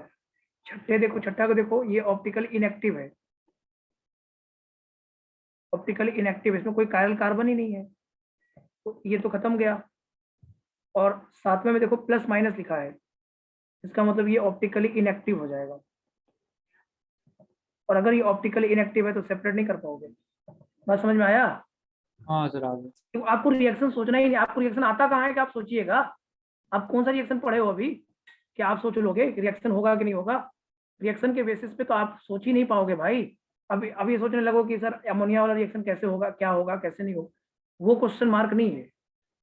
छठा को देखो, ये ऑप्टिकल इनएक्टिव है, ऑप्टिकल इनएक्टिव, इसमें कोई कायरल कार्बन ही नहीं है, तो ये तो खत्म गया। और सातवें में देखो प्लस माइनस लिखा है, इसका मतलब ये ऑप्टिकली इनएक्टिव हो जाएगा। और अगर ये ऑप्टिकली इनएक्टिव है तो सेपरेट नहीं कर पाओगे। बात समझ में आया? हाँ सर आ गया। तो आपको रिएक्शन सोचना ही नहीं, आपको रिएक्शन आता कहाँ है कि आप सोचिएगा। आप कौन सा रिएक्शन पढ़े हो अभी कि आप सोच लोगे रिएक्शन होगा कि नहीं होगा? रिएक्शन के बेसिस पे तो आप सोच ही नहीं पाओगे भाई। अब ये सोचने लगो कि सर अमोनिया वाला रिएक्शन कैसे होगा, क्या होगा, कैसे नहीं होगा, वो क्वेश्चन मार्क नहीं है।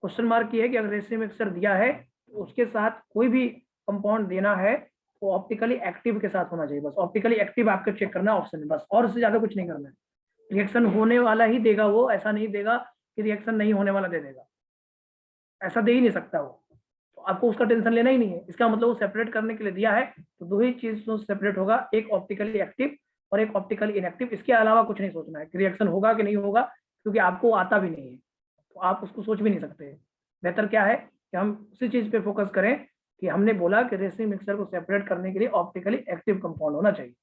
क्वेश्चन मार्क ये है कि अगर रेसिन मिक्सर दिया है तो उसके साथ कोई भी कंपाउंड देना है वो ऑप्टिकली एक्टिव के साथ होना चाहिए। बस ऑप्टिकली एक्टिव आपको चेक करना है ऑप्शन में, बस, और उससे ज्यादा कुछ नहीं करना है। रिएक्शन होने वाला ही देगा वो, ऐसा नहीं देगा कि रिएक्शन नहीं होने वाला दे देगा, ऐसा दे ही नहीं सकता वो। तो आपको उसका टेंशन लेना ही नहीं है। इसका मतलब वो सेपरेट करने के लिए दिया है तो दो ही चीज तो सेपरेट होगा, एक ऑप्टिकली एक्टिव और एक ऑप्टिकली इनएक्टिव। इसके अलावा कुछ नहीं सोचना है कि रिएक्शन होगा कि नहीं होगा, क्योंकि आपको आता भी नहीं है तो आप उसको सोच भी नहीं सकते। बेहतर क्या है कि हम उसी चीज पे फोकस करें कि हमने बोला कि रेसिन मिक्सर को सेपरेट करने के लिए ऑप्टिकली एक्टिव कंपाउंड होना चाहिए।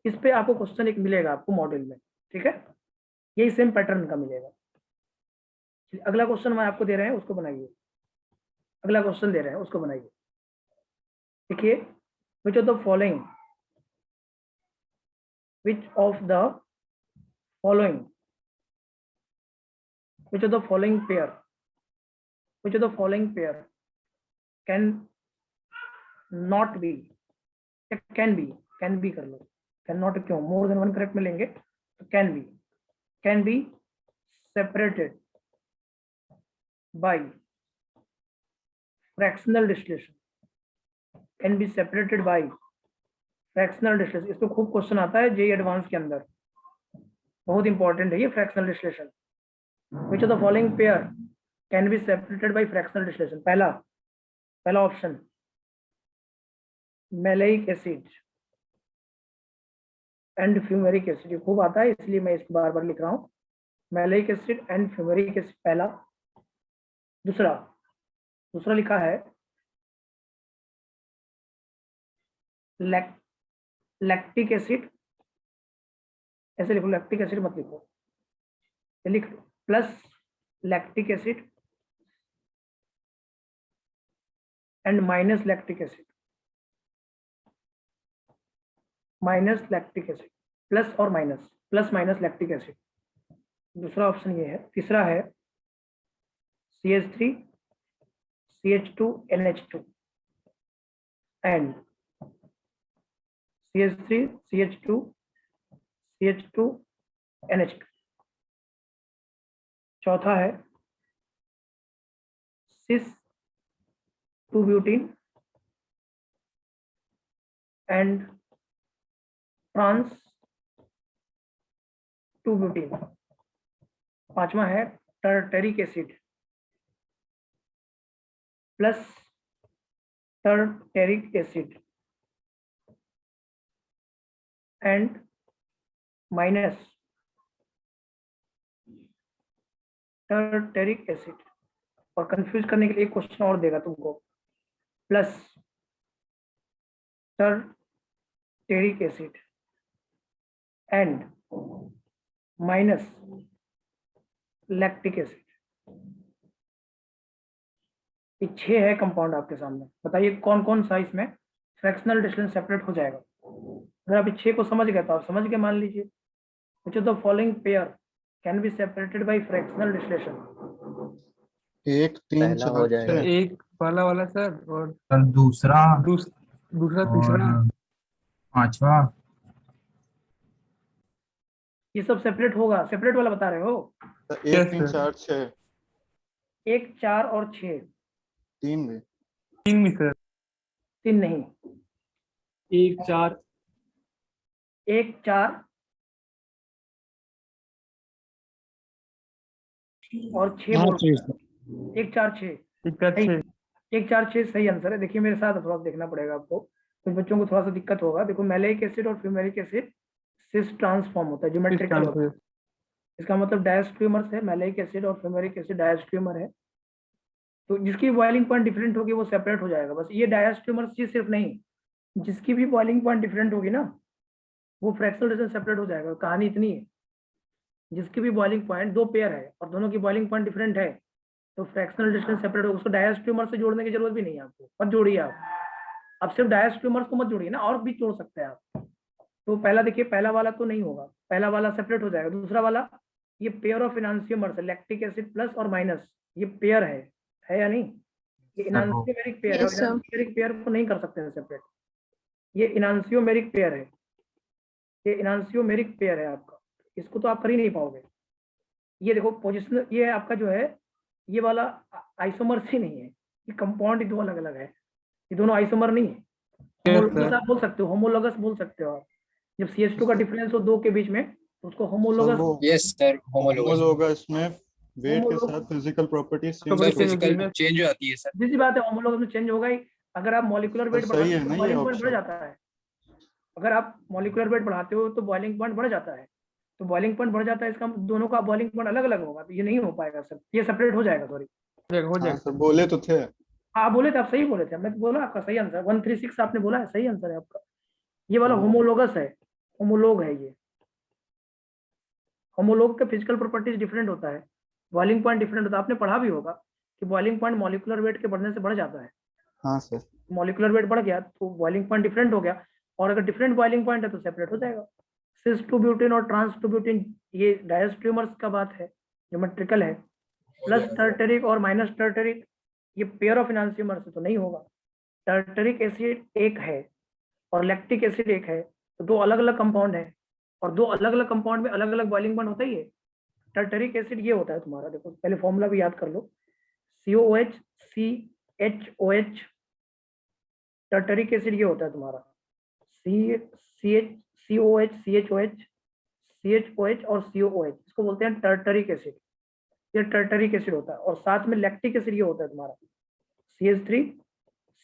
इस पे आपको क्वेश्चन एक मिलेगा आपको मॉडल में, ठीक है, यही सेम पैटर्न का मिलेगा। अगला क्वेश्चन मैं आपको दे रहे हैं उसको बनाइए, अगला क्वेश्चन दे रहे हैं उसको बनाइए। देखिए, which of the following which of the following can not be, can be कर लो, कैन नॉट क्यों, मोर देन वन करेक्ट में लेंगे तो can be separated by fractional distillation, can be separated by fractional distillation. इसमें खूब question आता है JEE advance के अंदर, बहुत इंपॉर्टेंट है ये fractional distillation. Which of the following pair can be separated by fractional distillation? पहला option maleic acid and fumaric acid, ये खूब आता है इसलिए मैं इसको बार बार लिख रहा हूँ। Maleic acid and fumaric acid पहला। दूसरा लिखा है लैक्टिक एसिड, ऐसे लिखो, लैक्टिक एसिड मत लिखो, लिख plus lactic acid and minus lactic acid, minus lactic acid, plus और minus, plus minus lactic acid. दूसरा ऑप्शन ये है। तीसरा है CH3 CH2 NH2 and CH3 CH2 CH2 NH2। चौथा है cis 2 butene and trans 2 butene. पांचवा है tartaric acid plus tartaric acid and minus tartaric acid. और कंफ्यूज करने के लिए एक क्वेश्चन और देगा तुमको, plus tartaric acid and minus lactic acid. ये 6 है कंपाउंड आपके सामने, बताइए कौन कौन सा इसमें फ्रैक्शनल डिस्टिलेशन सेपरेट हो जाएगा। अगर आप 6 को समझ गए तो आप समझ के मान लीजिए। Which of the following pair can be separated by fractional distillation? 1 3 पहला हो 4 जाएगा। 6 एक वाला सर, और सर दूसरा दूसरा और तीसरा। 5वां। ये सब सेपरेट होगा, सेपरेट वाला बता रहे हो? 1 3 4 6 1 4 और 6, 3 भी। 3 में सर। 3 नहीं, 1 4 1 4 और 6 बोल, 1 4 6 6 1 4 6 सही आंसर है। देखिए मेरे साथ थोड़ा सा देखना पड़ेगा आपको, कुछ बच्चों को थोड़ा सा दिक्कत होगा। देखो मैलेइक एसिड और फ्यूमेरिक एसिड सिस ट्रांसफॉर्म होता है, ज्योमेट्रिकल होता है। इसका मतलब डायस्ट्रीमर्स है, मैलेइक एसिड और फ्यूमेरिक एसिड डायस्ट्रीमर है, तो जिसकी बॉइलिंग पॉइंट डिफरेंट होगी वो सेपरेट हो जाएगा। बस ये डायस्ट्रीमर्स ही सिर्फ नहीं, जिसकी भी बॉइलिंग पॉइंट डिफरेंट होगी ना वो फ्रैक्शनल डिस्टेंस सेपरेट हो जाएगा। कहानी इतनी है, जिसकी भी बॉइलिंग पॉइंट दो पेयर है और दोनों की बॉइलिंग पॉइंट डिफरेंट है तो फ्रैक्शनल डिस्टेंस सेपरेट होगा। उसको डायस्ट्रीमर से जोड़ने की जरूरत भी नहीं है आपको, मत जोड़िए आप सिर्फ डायस्ट्रीमर को मत जोड़िए ना, और भी जोड़ सकते हैं आप। तो पहला देखिए, पहला वाला तो नहीं होगा, पहला वाला सेपरेट हो जाएगा। दूसरा वाला ये पेयर ऑफ इनांसियोमर्स है, लैक्टिक एसिड प्लस और माइनस, ये पेयर है या नहीं? ये इनांसियोमेरिक पेयर है और इनांसियोमेरिक पेयर को नहीं कर सकते हैं सेपरेट। ये इनांसियोमेरिक पेयर है, ये इनांसियोमेरिक पेयर है आपका, इसको तो आप कर ही नहीं पाओगे। ये देखो पोजिशन, ये आपका जो है ये वाला आइसोमर्स ही नहीं है, ये कंपाउंड दो अलग अलग है, ये दोनों आइसोमर नहीं है। होमोलोगस आप बोल सकते हो, होमोलोगस बोल सकते हो आप। जब CH2 का डिफरेंस हो दो के बीच में तो उसको होमोलोगस। यस सर, होमोलोगस में वेट के साथ फिजिकल प्रॉपर्टीज फिजिकल चेंज हो जाती है सर। सीधी बात है, होमोलोगस में चेंज होगा ही। अगर आप मॉलिक्यूलर वेट सही है ना, ये बॉइलिंग पॉइंट बढ़ ऑप्शन जाता है। अगर आप मॉलिक्यूलर वेट बढ़ाते हो तो बॉइलिंग पॉइंट बढ़ जाता है, तो बॉइलिंग पॉइंट बढ़ जाता है, इसका दोनों का बॉइलिंग पॉइंट अलग अलग होगा, तो ये नहीं हो पाएगा सर, ये सेपरेट हो जाएगा। सॉरी, हो हाँ जाएगा। सर, बोले तो थे। हाँ बोले थे आप, सही बोले थे, मैं बोला आपका सही आंसर 136 आपने बोला है, सही आंसर है आपका। ये वाला होमोलोगस है, होमोलोग है ये। होमोलोग का फिजिकल प्रॉपर्टीज डिफरेंट होता है, बॉइलिंग पॉइंट डिफरेंट होता है। आपने पढ़ा भी होगा कि बॉइलिंग पॉइंट मॉलिक्यूलर वेट के बढ़ने से बढ़ जाता है। हाँ सर, मॉलिक्यूलर वेट बढ़ गया तो बॉइलिंग पॉइंट डिफरेंट हो गया, और अगर डिफरेंट बॉइलिंग पॉइंट है तो सेपरेट हो जाएगा। सिस टू ब्यूटेन और ट्रांस टू ब्यूटेन ये डायस्ट्रीमर्स का बात है, ज्योमेट्रिकल है। प्लस टर्टरिक और माइनस टर्टरिक ये पेयर ऑफ इनांसियोमर्स तो नहीं होगा। टर्टरिक एसिड एक है और लैक्टिक एसिड एक है, तो दो अलग अलग कंपाउंड है, और दो अलग अलग कंपाउंड में अलग अलग बॉइलिंग पॉइंट होता ही है। टर्टरिक एसिड ये होता है तुम्हारा, देखो पहले फॉर्मूला भी याद कर लो, COH CHOH। टर्टरिक एसिड ये होता है तुम्हारा COH CHOH CHOH और COOH, इसको बोलते हैं टर्टरिक एसिड। ये टर्टरिक एसिड होता है, और साथ में लैक्टिक एसिड ये होता है तुम्हारा CH3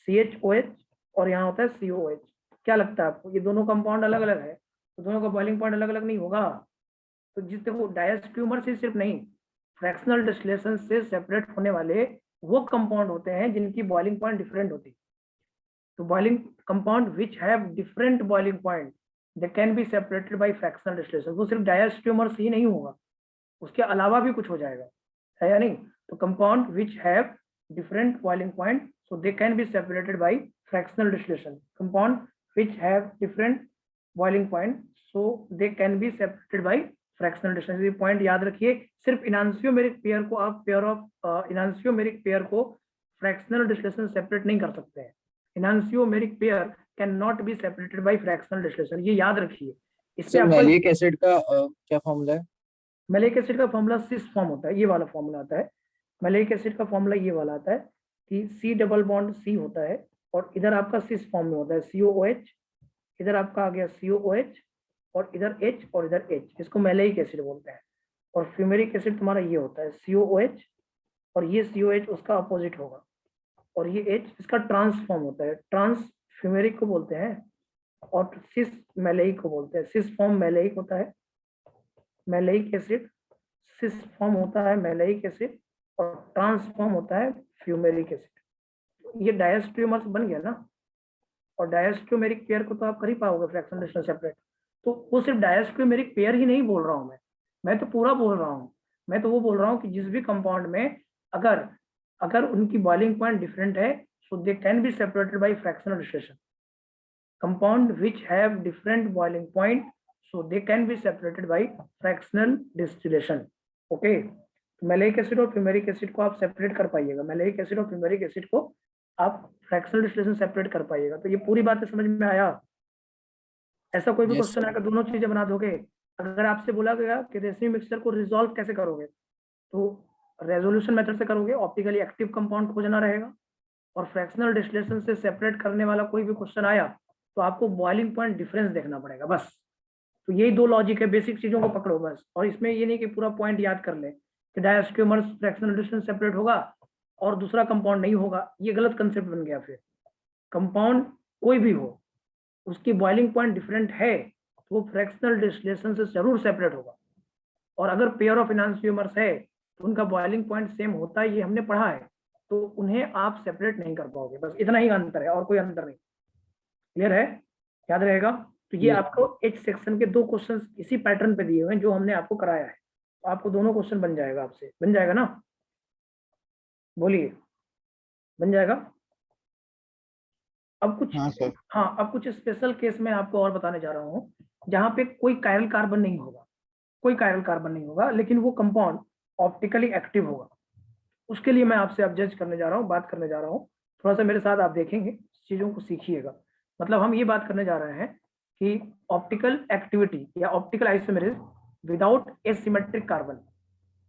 CHOH और यहाँ होता है COOH। क्या लगता है आपको, ये दोनों कंपाउंड अलग अलग है तो दोनों का बॉइलिंग पॉइंट अलग अलग नहीं होगा? तो जिस देखो डायस्ट्रीमर से सिर्फ नहीं, फ्रैक्शनल डिस्टिलेशन से सेपरेट होने वाले वो कंपाउंड होते हैं जिनकी बॉइलिंग पॉइंट डिफरेंट होती है। तो boiling compound which have different boiling point they can be separated by fractional distillation. वो सिर्फ डायस्ट्रीमर से ही नहीं होगा, उसके अलावा भी कुछ हो जाएगा, है या नहीं? तो compound which have different boiling point so they can be separated by fractional distillation. Compound which have different boiling point so they can be separated by fractional distillation. ये पॉइंट याद रखिए, सिर्फ इनांसियोमेरिक पेयर को आप pair of enantiomeric pair को fractional distillation separate नहीं कर सकते हैं। Enantiomeric pair can not be separated by fractional distillation, ये याद रखिए। इससे मैलिक एसिड का क्या फॉर्मूला है? मैलिक एसिड का फॉर्मूला सिस फॉर्म होता है, ये वाला फॉर्मूला आता है। मैलिक एसिड का फॉर्मूला ये वाला आता है कि C डबल बॉन्ड C होता है और इधर आपका सिस फॉर्म में होता है COOH, इधर आपका आ गया COOH और इधर H और इधर H, इसको मैलिक एसिड बोलते हैं। और फ्यूमेरिक एसिड तुम्हारा ये होता है COOH और ये COH उसका अपोजिट होगा, और ये H इसका ट्रांसफॉर्म होता है, ट्रांस फ्यूमेरिक को बोलते हैं और सिस मैलिक को बोलते हैं। सिस फॉर्म मैलिक होता है, मैलिक एसिड सिस फॉर्म होता है मैलिक एसिड और ट्रांसफॉर्म होता है फ्यूमेरिक एसिड। ये डायस्ट्रीमर्स बन गया ना, और डायस्ट्रोमेरिक पेयर को तो आप कर ही पाओगे फ्रैक्शनल डिस्टिलेशन सेपरेट। तो वो सिर्फ डायस्ट्रोमेरिक पेयर ही नहीं बोल रहा हूँ मैं तो पूरा बोल रहा हूँ। मैं तो वो बोल रहा हूँ कि जिस भी कंपाउंड में अगर उनकी बॉइलिंग पॉइंट डिफरेंट है so they can be separated by fractional distillation. Compound which have different boiling point so they can be separated by fractional distillation. Okay, malic acid और फ्यूमेरिक एसिड को आप separate कर पाइएगा, malic acid और fumaric acid को आप fractional distillation separate कर पाइएगा। तो ये पूरी बातें समझ में आया? ऐसा कोई भी क्वेश्चन आएगा, दोनों चीजें बना दोगे। अगर आपसे बोला गया कि रेसिनी मिक्सचर को रिजॉल्व कैसे करोगे, तो रेजोल्यूशन मेथड से करोगे, ऑप्टिकली एक्टिव कंपाउंड खोजना रहेगा, और फ्रैक्शनल डिस्टिलेशन से सेपरेट करने वाला कोई भी क्वेश्चन आया तो आपको बॉइलिंग पॉइंट डिफरेंस देखना पड़ेगा बस। तो यही दो लॉजिक है, बेसिक चीजों को पकड़ो बस। और इसमें ये नहीं कि पूरा पॉइंट याद कर ले कि डायस्ट्रोमर्स फ्रैक्शनल डिस्टिलेशन सेपरेट होगा और दूसरा कंपाउंड नहीं होगा, ये गलत कंसेप्ट बन गया। फिर कंपाउंड कोई भी हो उसकी बॉइलिंग पॉइंट डिफरेंट है तो वो फ्रैक्शनल डिस्टिलेशन से जरूर सेपरेट होगा, और अगर पेयर ऑफ इनांसियोमर्स है तो उनका बॉइलिंग पॉइंट सेम होता है, ये हमने पढ़ा है, तो उन्हें आप सेपरेट नहीं कर पाओगे। बस इतना ही अंतर है और कोई अंतर नहीं। क्लियर है, याद रहेगा। तो ये Yes. आपको एच सेक्शन के 2 क्वेश्चन इसी पैटर्न पे दिए हुए हैं जो हमने आपको कराया है, तो आपको दोनों क्वेश्चन बन जाएगा, आपसे बन जाएगा ना, बोलिए बन जाएगा। अब कुछ हाँ सर। हाँ, अब कुछ स्पेशल केस में आपको और बताने जा रहा हूँ जहाँ पे कोई कायरल कार्बन नहीं होगा, कोई कायरल कार्बन नहीं होगा, लेकिन वो कंपाउंड ऑप्टिकली एक्टिव होगा। उसके लिए मैं आपसे अब जज करने जा रहा हूँ, बात करने जा रहा हूँ, थोड़ा सा मेरे साथ आप देखेंगे, चीज़ों को सीखिएगा। मतलब हम ये बात करने जा रहे हैं कि ऑप्टिकल एक्टिविटी या optical isomerism without asymmetric carbon,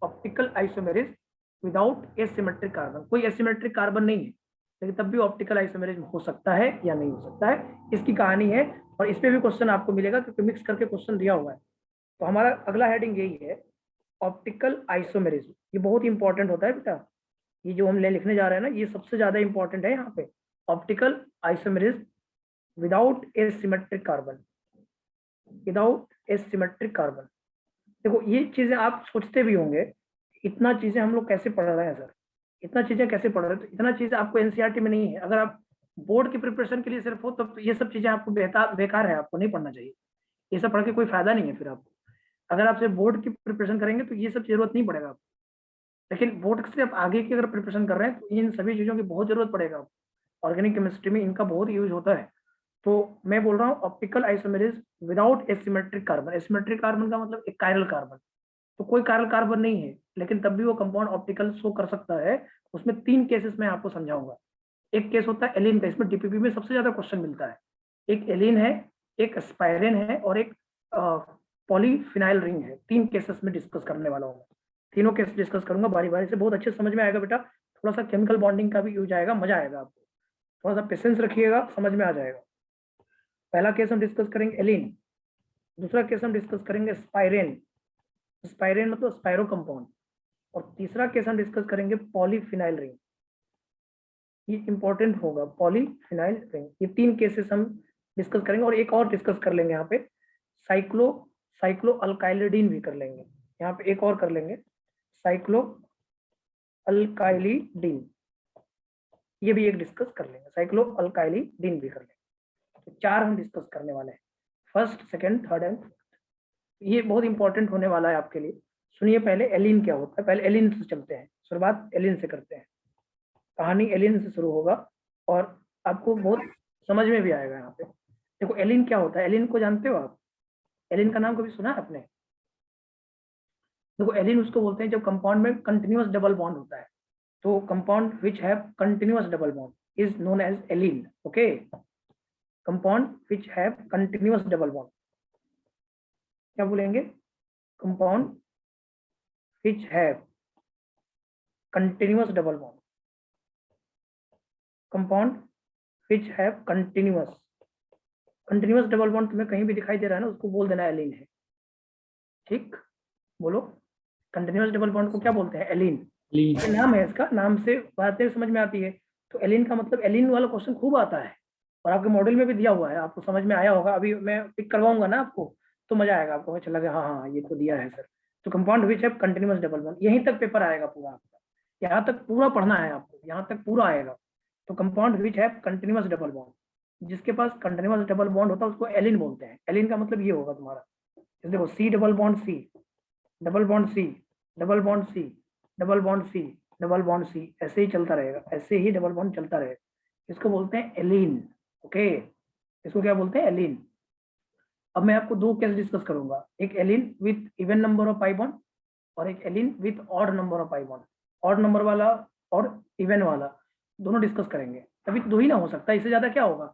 optical isomerism without asymmetric carbon, कोई एसिमेट्रिक कार्बन नहीं है लेकिन तब भी ऑप्टिकल आइसोमेरिज हो सकता है या नहीं हो सकता है, इसकी कहानी है। और इस पे भी क्वेश्चन आपको मिलेगा क्योंकि मिक्स करके क्वेश्चन दिया हुआ है। तो हमारा अगला हेडिंग यही है, ऑप्टिकल आइसोमेरिज। ये बहुत इंपॉर्टेंट होता है बेटा, ये जो हम लिखने जा रहे हैं ना, ये सबसे ज्यादा इंपॉर्टेंट है यहाँ पे, optical isomerism without asymmetric carbon, without asymmetric carbon. देखो ये चीजें आप सोचते भी होंगे, इतना चीजें हम लोग कैसे पढ़ रहे हैं सर, इतना चीजें कैसे पढ़ रहे हैं, तो इतना चीजें आपको एनसीईआरटी में नहीं है। अगर आप बोर्ड की प्रिपरेशन के लिए सिर्फ हो तो ये सब चीजें आपको बेकार है, आपको नहीं पढ़ना चाहिए, ये सब पढ़ के कोई फायदा नहीं है फिर आपको। अगर आप सिर्फ बोर्ड की प्रिपरेशन करेंगे तो ये सब जरूरत नहीं पड़ेगा आपको, लेकिन बोर्ड से आप आगे की अगर प्रिपरेशन कर रहे हैं तो इन सभी चीजों की बहुत जरूरत पड़ेगा आपको। ऑर्गेनिक केमिस्ट्री में इनका बहुत यूज होता है। तो मैं बोल रहा हूँ optical isomerism without asymmetric carbon. Asymmetric carbon का मतलब एक कायरल कार्बन, तो कोई कायरल कार्बन नहीं है लेकिन तब भी वो कंपाउंड ऑप्टिकल शो कर सकता है। उसमें 3 केसेस मैं आपको समझाऊंगा। एक केस होता है एलिन का, इसमें डीपीपी में सबसे ज्यादा क्वेश्चन मिलता है। एक एलिन है, एक स्पाइरेन है और एक पॉलीफिनाइल रिंग है। 3 केसेस में डिस्कस करने वाला हूँ मैं, तीनों केस डिस्कस करूंगा बारी बारी से, बहुत अच्छे समझ में आएगा बेटा। थोड़ा सा केमिकल बॉन्डिंग का भी यूज आएगा, मजा आएगा आपको, थोड़ा सा पेशेंस रखिएगा, समझ में आ जाएगा। पहला केस हम डिस्कस करेंगे एलिन, दूसरा केस हम डिस्कस करेंगे स्पाइरेन, स्पाइरेन मतलब स्पाइरो कंपाउंड, और तीसरा केस हम डिस्कस करेंगे पॉलीफिनाइल रिंग। ये इंपॉर्टेंट होगा, पॉलीफिनाइल रिंग। ये 3 केसेस हम डिस्कस करेंगे और एक और डिस्कस कर लेंगे यहाँ पे, साइक्लो अल्काइलिडीन भी कर लेंगे यहाँ पे, एक और कर लेंगे साइक्लो अल्काइलिडीन, ये भी एक डिस्कस कर लेंगे, साइक्लो अल्काइलिडीन भी कर लेंगे। तो 4 हम डिस्कस करने वाले हैं, फर्स्ट, सेकंड, थर्ड एंड। ये बहुत इंपॉर्टेंट होने वाला है आपके लिए। सुनिए पहले एलिन क्या होता है, पहले एलिन से चलते हैं, शुरुआत एलिन से करते हैं, कहानी एलिन से शुरू होगा और आपको बहुत समझ में भी आएगा यहाँ पे। देखो एलिन क्या होता है, एलिन को जानते हो आप, एलिन का नाम कभी सुना है आपने? देखो एलिन उसको बोलते हैं जब कंपाउंड में कंटिन्यूअस डबल बॉन्ड होता है, तो compound which have continuous double bond is known as allene. Okay, compound which have continuous double bond, क्या बोलेंगे? Compound which have continuous double bond, compound which have continuous double bond तुम्हें कहीं भी दिखाई दे रहा है ना, उसको बोल देना एलिन है। ठीक, बोलो, कंटिन्यूअस डबल बॉन्ड को क्या बोलते हैं? एलिन। ये नाम है इसका, नाम से बातें समझ में आती है। तो एलिन का मतलब, एलिन वाला क्वेश्चन खूब आता है और आपके मॉडल में भी दिया हुआ है, आपको समझ में आया होगा। अभी मैं पिक करवाऊंगा ना आपको तो मजा आएगा, आपको अच्छा लगे, हाँ हाँ ये तो दिया है सर। तो compound which have continuous double bond, यहीं तक पेपर आएगा पूरा आपका, यहाँ तक पूरा पढ़ना है आपको, यहाँ तक पूरा आएगा। तो compound which have continuous double bond, जिसके पास कंटिन्यूअस डबल बॉन्ड होता है उसको एलिन बोलते हैं। एलिन का मतलब ये होगा तुम्हारा, देखो C double bond C, double bond C, double bond C, double bond C, double bond C, ऐसे ही चलता रहेगा, ऐसे ही डबल बॉन्ड चलता रहेगा। इसको बोलते हैं एलिन। ओके, इसको क्या बोलते हैं? एलिन। अब मैं आपको 2 केस डिस्कस करूंगा, एक allene with even number of pi bond और एक allene with odd number of pi bond. Odd number वाला और इवन वाला दोनों डिस्कस करेंगे, तभी तो 2 ही ना हो सकता, इससे ज्यादा क्या होगा?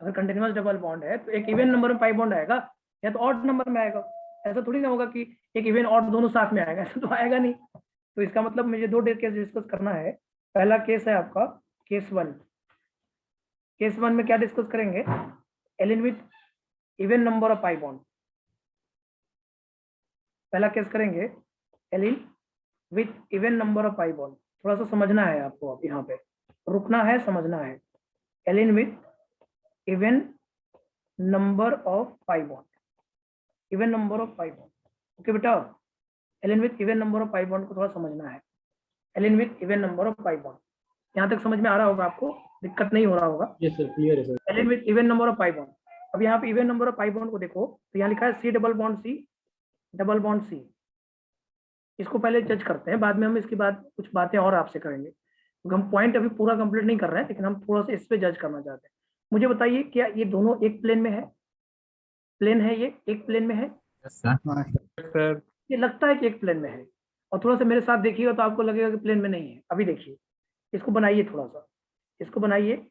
अगर कंटिन्यूअस डबल बॉन्ड है तो एक इवन नंबर में पाई बॉन्ड आएगा या तो ऑड नंबर में आएगा। ऐसा थोड़ी ना होगा कि एक इवन ऑड दोनों साथ में आएगा, ऐसा तो आएगा नहीं। तो इसका मतलब मुझे 2 केस डिस्कस करना है। पहला केस है आपका केस 1। केस 1 में क्या डिस्कस करेंगे? Allene with even number of pi bond. पहला केस करेंगे allene with even number of pi bond. थोड़ा सा समझना है आपको, अब यहाँ पे रुकना है, समझना है। Allene with even number of pi bond, even number of pi bond. Okay बेटा, allene with even number of pi bond को थोड़ा समझना है। Allene with even number of pi bond, यहाँ तक समझ में आ रहा होगा आपको, दिक्कत नहीं हो रहा होगा? यस सर, क्लियर है sir. Allene with even number of pi bond. अब यहाँ पे even number of pi bond को देखो तो यहाँ लिखा है C double bond C double bond C. इसको पहले जज करते हैं, बाद में हम इसके बाद कुछ बातें और आपसे करेंगे, क्योंकि हम पॉइंट अभी पूरा कंप्लीट नहीं कर रहे हैं, लेकिन हम थोड़ा सा इस पे जज करना चाहते हैं। मुझे बताइए क्या ये दोनों एक प्लेन में है? प्लेन है, ये एक प्लेन में है? हाँ सर ये लगता है कि एक प्लेन में है, और थोड़ा सा मेरे साथ देखिएगा तो आपको लगेगा कि प्लेन में नहीं है। अभी देखिए, इसको बनाइए, थोड़ा सा इसको बनाइए।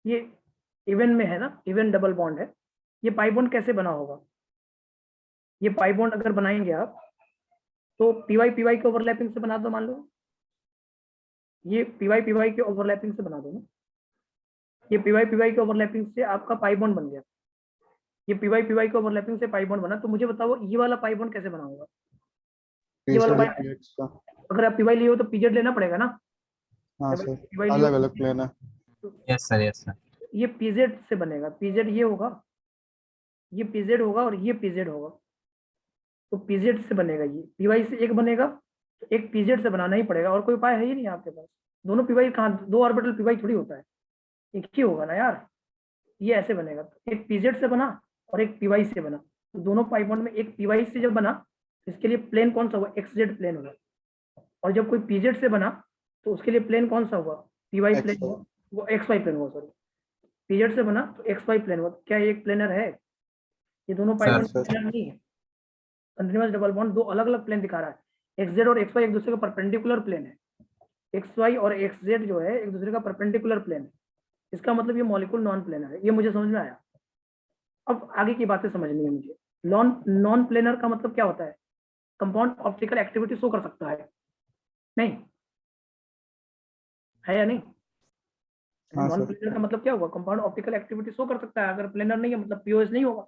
ये इवन में है ना, इवन डबल बॉन्ड है। ये पाई बॉन्ड कैसे बना होगा? ये पाई बॉन्ड अगर बनाएंगे आप तो पीवाई पीवाई के ओवरलैपिंग से बना दो। मान लो ये पीवाई पीवाई के ओवरलैपिंग से बना दो ना, ये पीवाई पीवाई के ओवरलैपिंग से आपका पाई बॉन्ड बन गया। ये पीवाई पीवाई के ओवरलैपिंग से पाई बॉन्ड बना। तो मुझे बताओ ये वाला पाई बॉन्ड कैसे बना होगा? ये वाला पाई, पीजेड का। अगर आप पीवाई लिए हो तो पीजेड लेना पड़ेगा ना। हाँ सर, पीवाई लिए अलग हो अलग प्लेन है। Yes sir. ये पीजेड से बनेगा। पीजेड ये होगा, ये पीजेड होगा और ये पीजेड होगा। तो पीजेड से बनेगा। ये पीवाई से एक बनेगा तो एक पीजेड से बनाना ही पड़ेगा, और कोई उपाय है ही नहीं आपके पास। दोनों पीवाई कहाँ, दो ऑर्बिटल पीवाई थोड़ी होता है, एक ही होगा ना यार। ये ऐसे बनेगा, तो एक पीजेड से बना और एक पीवाई से बना। तो दोनों पाई बॉन्ड में एक पीवाई से जब बना तो इसके लिए प्लेन कौन सा हुआ? एक्सजेड प्लेन हुआ। और जब कोई पीजेड से बना तो उसके लिए प्लेन कौन सा हुआ? पीवाई प्लेन हुआ, वो एक्स वाई प्लेन हुआ। सॉरी, पीजेड से बना तो एक्स वाई प्लेन हुआ। क्या ये एक प्लेनर है? ये दोनों पाई बॉन्ड प्लेनर नहीं है। कंटिन्यूअस डबल बॉन्ड दो अलग अलग प्लेन दिखा रहा है। एक्सजेड और एक्स वाई एक दूसरे का परपेंडिकुलर प्लेन है। एक्स वाई और एक्स जेड जो है एक दूसरे का परपेंडिकुलर प्लेन है। इसका मतलब ये मॉलिक्यूल नॉन प्लेनर है। ये मुझे समझ में आया। अब आगे की बातें समझनी है मुझे। नॉन प्लेनर का मतलब क्या होता है? कंपाउंड ऑप्टिकल एक्टिविटी शो कर सकता है, नहीं है या नहीं? हाँ नॉन सर। प्लेनर का मतलब क्या होगा? कंपाउंड ऑप्टिकल एक्टिविटी शो कर सकता है। अगर प्लेनर नहीं है मतलब पीओएस नहीं होगा।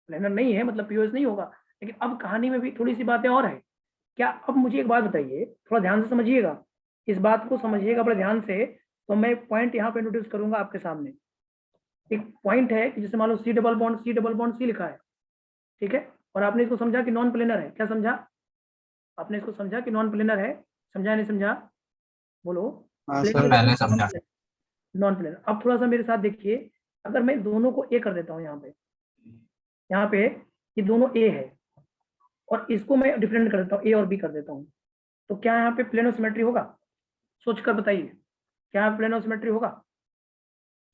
प्लेनर नहीं है मतलब पीओएस नहीं होगा। लेकिन अब कहानी में भी थोड़ी सी बातें और है। क्या, अब मुझे एक बात बताइए, थोड़ा ध्यान से समझिएगा, इस बात को समझिएगा बड़े ध्यान से। तो मैं पॉइंट यहाँ पे इंट्रोड्यूस करूंगा आपके सामने। एक पॉइंट है कि जैसे मान लो सी डबल बॉन्ड सी लिखा है, ठीक है, और आपने इसको समझा कि नॉन प्लेनर है। क्या समझा आपने? इसको समझा कि नॉन प्लेनर है। समझा नहीं समझा? बोलो। हाँ सर, मैंने समझा। Non planar. अब थोड़ा सा मेरे साथ देखिए, अगर मैं दोनों को ए कर देता हूँ यहाँ पे ये दोनों ए है, और इसको मैं डिफरेंट कर देता हूँ, ए और बी कर देता हूँ, तो क्या यहाँ पे प्लेनो सिमेट्री होगा? सोचकर बताइए, क्या यहाँ प्लेनो सिमेट्री होगा?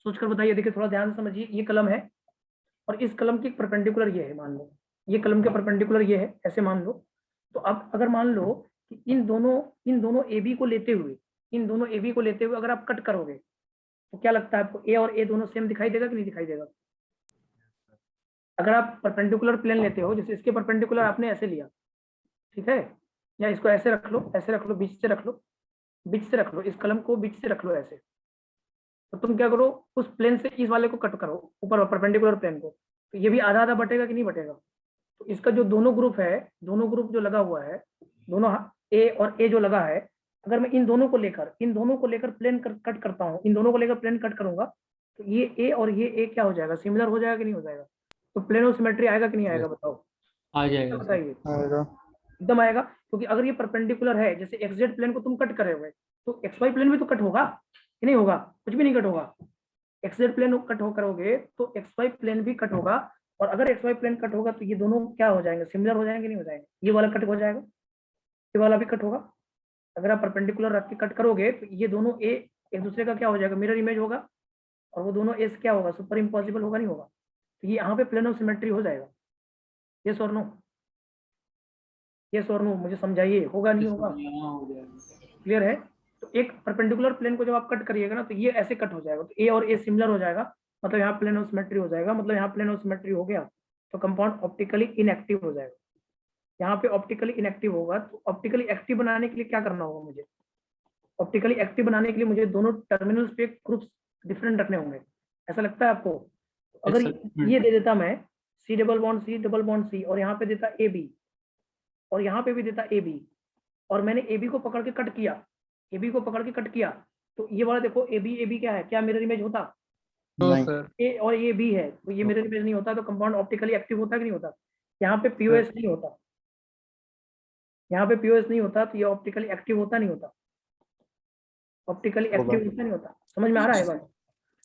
सोचकर बताइए। देखिए थोड़ा ध्यान से समझिए। ये कलम है और इस कलम की परपेंडिकुलर ये है, मान लो ये कलम के परपेंडिकुलर ये है, ऐसे मान लो। तो अब अगर मान लो कि इन दोनों ए बी को लेते हुए अगर आप कट करोगे तो क्या लगता है आपको? ए और ए दोनों सेम दिखाई देगा कि नहीं दिखाई देगा? अगर आप परपेंडिकुलर प्लेन लेते हो, जैसे इसके परपेंडिकुलर आपने ऐसे लिया, ठीक है, या इसको ऐसे रख लो, ऐसे रख लो, बीच से रख लो, इस कलम को बीच से रख लो ऐसे। तो तुम क्या करो, उस प्लेन से इस वाले को कट करो, ऊपर परपेंडिकुलर प्लेन को, तो ये भी आधा आधा बटेगा कि नहीं बटेगा? तो इसका जो दोनों ग्रुप जो लगा हुआ है, दोनों ए और ए जो लगा है, अगर मैं इन दोनों को लेकर प्लेन कट करता हूँ, इन दोनों को लेकर प्लेन कट करूंगा, तो ये ए और ये ए क्या हो जाएगा? सिमिलर हो जाएगा कि नहीं हो जाएगा? तो प्लेनो सिमेट्री आएगा कि नहीं आएगा? बताओ, आ जाएगा सर। बताइए। आएगा। एकदम आएगा, क्योंकि अगर ये परपेंडिकुलर है, जैसे एक्स जेड प्लेन को तुम कट करे हुए, तो एक्स वाई प्लेन भी तो कट होगा कि नहीं होगा? कुछ भी नहीं कट होगा। एक्स जेड प्लेन कट हो करोगे तो एक्स वाई प्लेन भी कट होगा, और अगर एक्स वाई प्लेन कट होगा तो ये दोनों क्या हो जाएंगे? सिमिलर हो जाएंगे नहीं हो जाएंगे? ये वाला कट हो जाएगा, ये वाला भी कट होगा। अगर आप परपेंडिकुलर रख के कट करोगे तो ये दोनों ए एक दूसरे का क्या हो जाएगा? मिरर इमेज होगा, और वो दोनों एस क्या होगा? सुपर इम्पॉसिबल होगा नहीं होगा? तो ये यहाँ पे प्लेन ऑफ सिमेट्री हो जाएगा। यस और नो? यस और नो? मुझे समझाइए, होगा नहीं होगा? यहाँ हो जाएगा। क्लियर है? तो एक परपेंडिकुलर प्लेन को जब आप कट करिएगा ना, तो ये ऐसे कट हो जाएगा, तो ए और ए सिमिलर हो जाएगा, मतलब यहाँ प्लेन ऑफ सिमेट्री हो जाएगा। मतलब यहाँ प्लेन ऑफ सिमेट्री हो गया तो कंपाउंड ऑप्टिकली इनएक्टिव हो जाएगा। यहाँ पे ऑप्टिकली इनएक्टिव होगा, तो ऑप्टिकली एक्टिव बनाने के लिए क्या करना होगा मुझे? ऑप्टिकली एक्टिव बनाने के लिए मुझे दोनों टर्मिनल्स पे ग्रुप्स डिफरेंट रखने होंगे। ऐसा लगता है आपको? अगर ये दे देता मैं सी डबल बॉन्ड सी, और यहाँ पे देता ए बी, और यहाँ पे भी देता ए बी, और मैंने ए बी को पकड़ के कट किया, तो ये वाला देखो ए बी क्या है? क्या मिरर इमेज होता? नहीं। सर ए और ये बी है, तो ये मिरर इमेज नहीं होता, तो कंपाउंड ऑप्टिकली एक्टिव होता कि नहीं होता? यहाँ पे पीओएस नहीं होता, तो ये ऑप्टिकली एक्टिव होता नहीं होता? ऑप्टिकली एक्टिव होता नहीं होता? समझ में आ रहा है बात?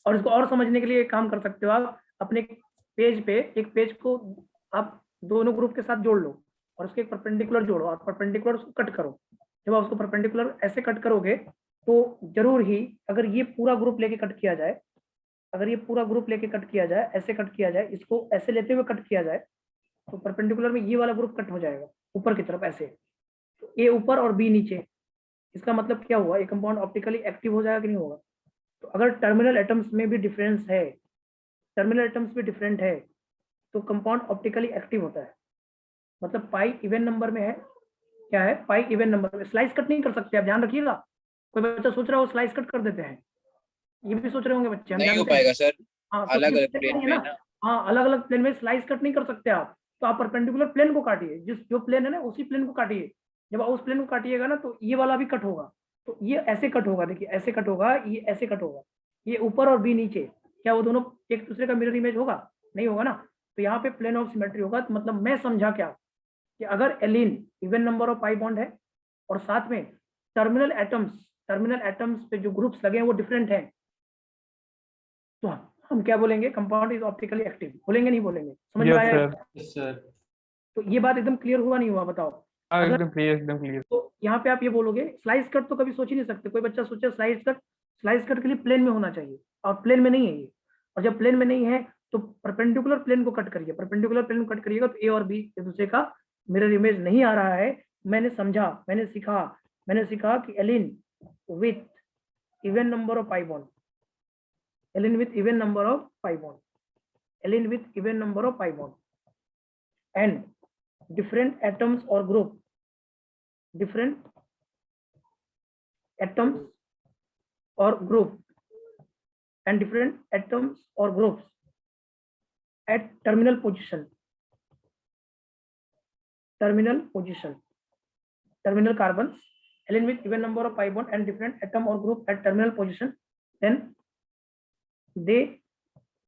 और इसको और समझने के लिए एक काम कर सकते हो आप, अपने पेज पे एक पेज को आप दोनों ग्रुप के साथ जोड़ लो और उसके एक परपेंडिकुलर जोड़ो और परपेंडिकुलर उसको कट करो। जब आप उसको परपेंडिकुलर ऐसे कट करोगे तो जरूर ही अगर ये पूरा ग्रुप लेके कट किया जाए, अगर ये पूरा ग्रुप लेके कट किया जाए, ऐसे कट किया जाए, इसको ऐसे लेते हुए कट किया जाए, तो परपेंडिकुलर में ये वाला ग्रुप कट हो जाएगा ऊपर की तरफ ऐसे, तो ए ऊपर और बी नीचे। इसका मतलब क्या हुआ, ये कंपाउंड ऑप्टिकली एक्टिव हो जाएगा कि नहीं होगा। तो अगर टर्मिनल एटम्स में भी डिफरेंस है, टर्मिनल एटम्स भी डिफरेंट है, तो कंपाउंड ऑप्टिकली एक्टिव होता है। मतलब पाई इवन नंबर में है, क्या है, पाई इवन नंबर में। स्लाइस कट नहीं कर सकते आप, ध्यान रखिएगा। कोई बच्चा सोच रहा हो स्लाइस कट कर देते हैं, ये भी सोच रहे होंगे बच्चे, हम नहीं हो जानते हैं। पाएगा सर, हाँ, अलग अलग तो प्लेन है में ना, ना। हाँ अलग अलग प्लेन में स्लाइस कट नहीं कर सकते आप, तो आप परपेंडिकुलर प्लेन को काटिए, जो प्लेन है ना उसी प्लेन को काटिए। जब आप उस प्लेन को काटिएगा ना तो ये वाला भी कट होगा, तो ये ऐसे कट होगा, देखिए ऐसे कट होगा, ये ऐसे कट होगा, ये ऊपर और बी नीचे, क्या वो दोनों एक दूसरे का मिरर इमेज होगा, नहीं होगा ना। तो यहाँ पे प्लेन ऑफ सिमेट्री होगा। तो मतलब मैं समझा क्या कि अगर allene even number of pi bond है और साथ में टर्मिनल एटम्स पे जो ग्रुप्स लगे हैं वो डिफरेंट हैं, तो हम क्या बोलेंगे, कंपाउंड इज ऑप्टिकली एक्टिव, बोलेंगे नहीं बोलेंगे, समझ में यस आया। सर। Yes sir. तो ये बात एकदम क्लियर हुआ नहीं हुआ, बताओ। हाँ अगर एकदम क्लियर, एकदम क्लियर। तो यहाँ पे आप ये बोलोगे स्लाइस कट तो कभी सोच ही नहीं सकते। कोई बच्चा सोचे स्लाइस कट के लिए प्लेन में होना चाहिए, और प्लेन में नहीं है ये। और जब प्लेन में नहीं है तो परपेंडिकुलर प्लेन को कट करिए, परपेंडिकुलर प्लेन को कट करिएगा तो ए और बी एक दूसरे का मिरर इमेज नहीं आ रहा है। मैंने समझा, मैंने सीखा कि allene with even number of pi bond, allene with even number of pi bond, allene with even number of pi bond and different atoms or group, different atoms or group and different atoms or groups at terminal position, terminal carbons, alien with even number of pi bond and different atom or group at terminal position, then they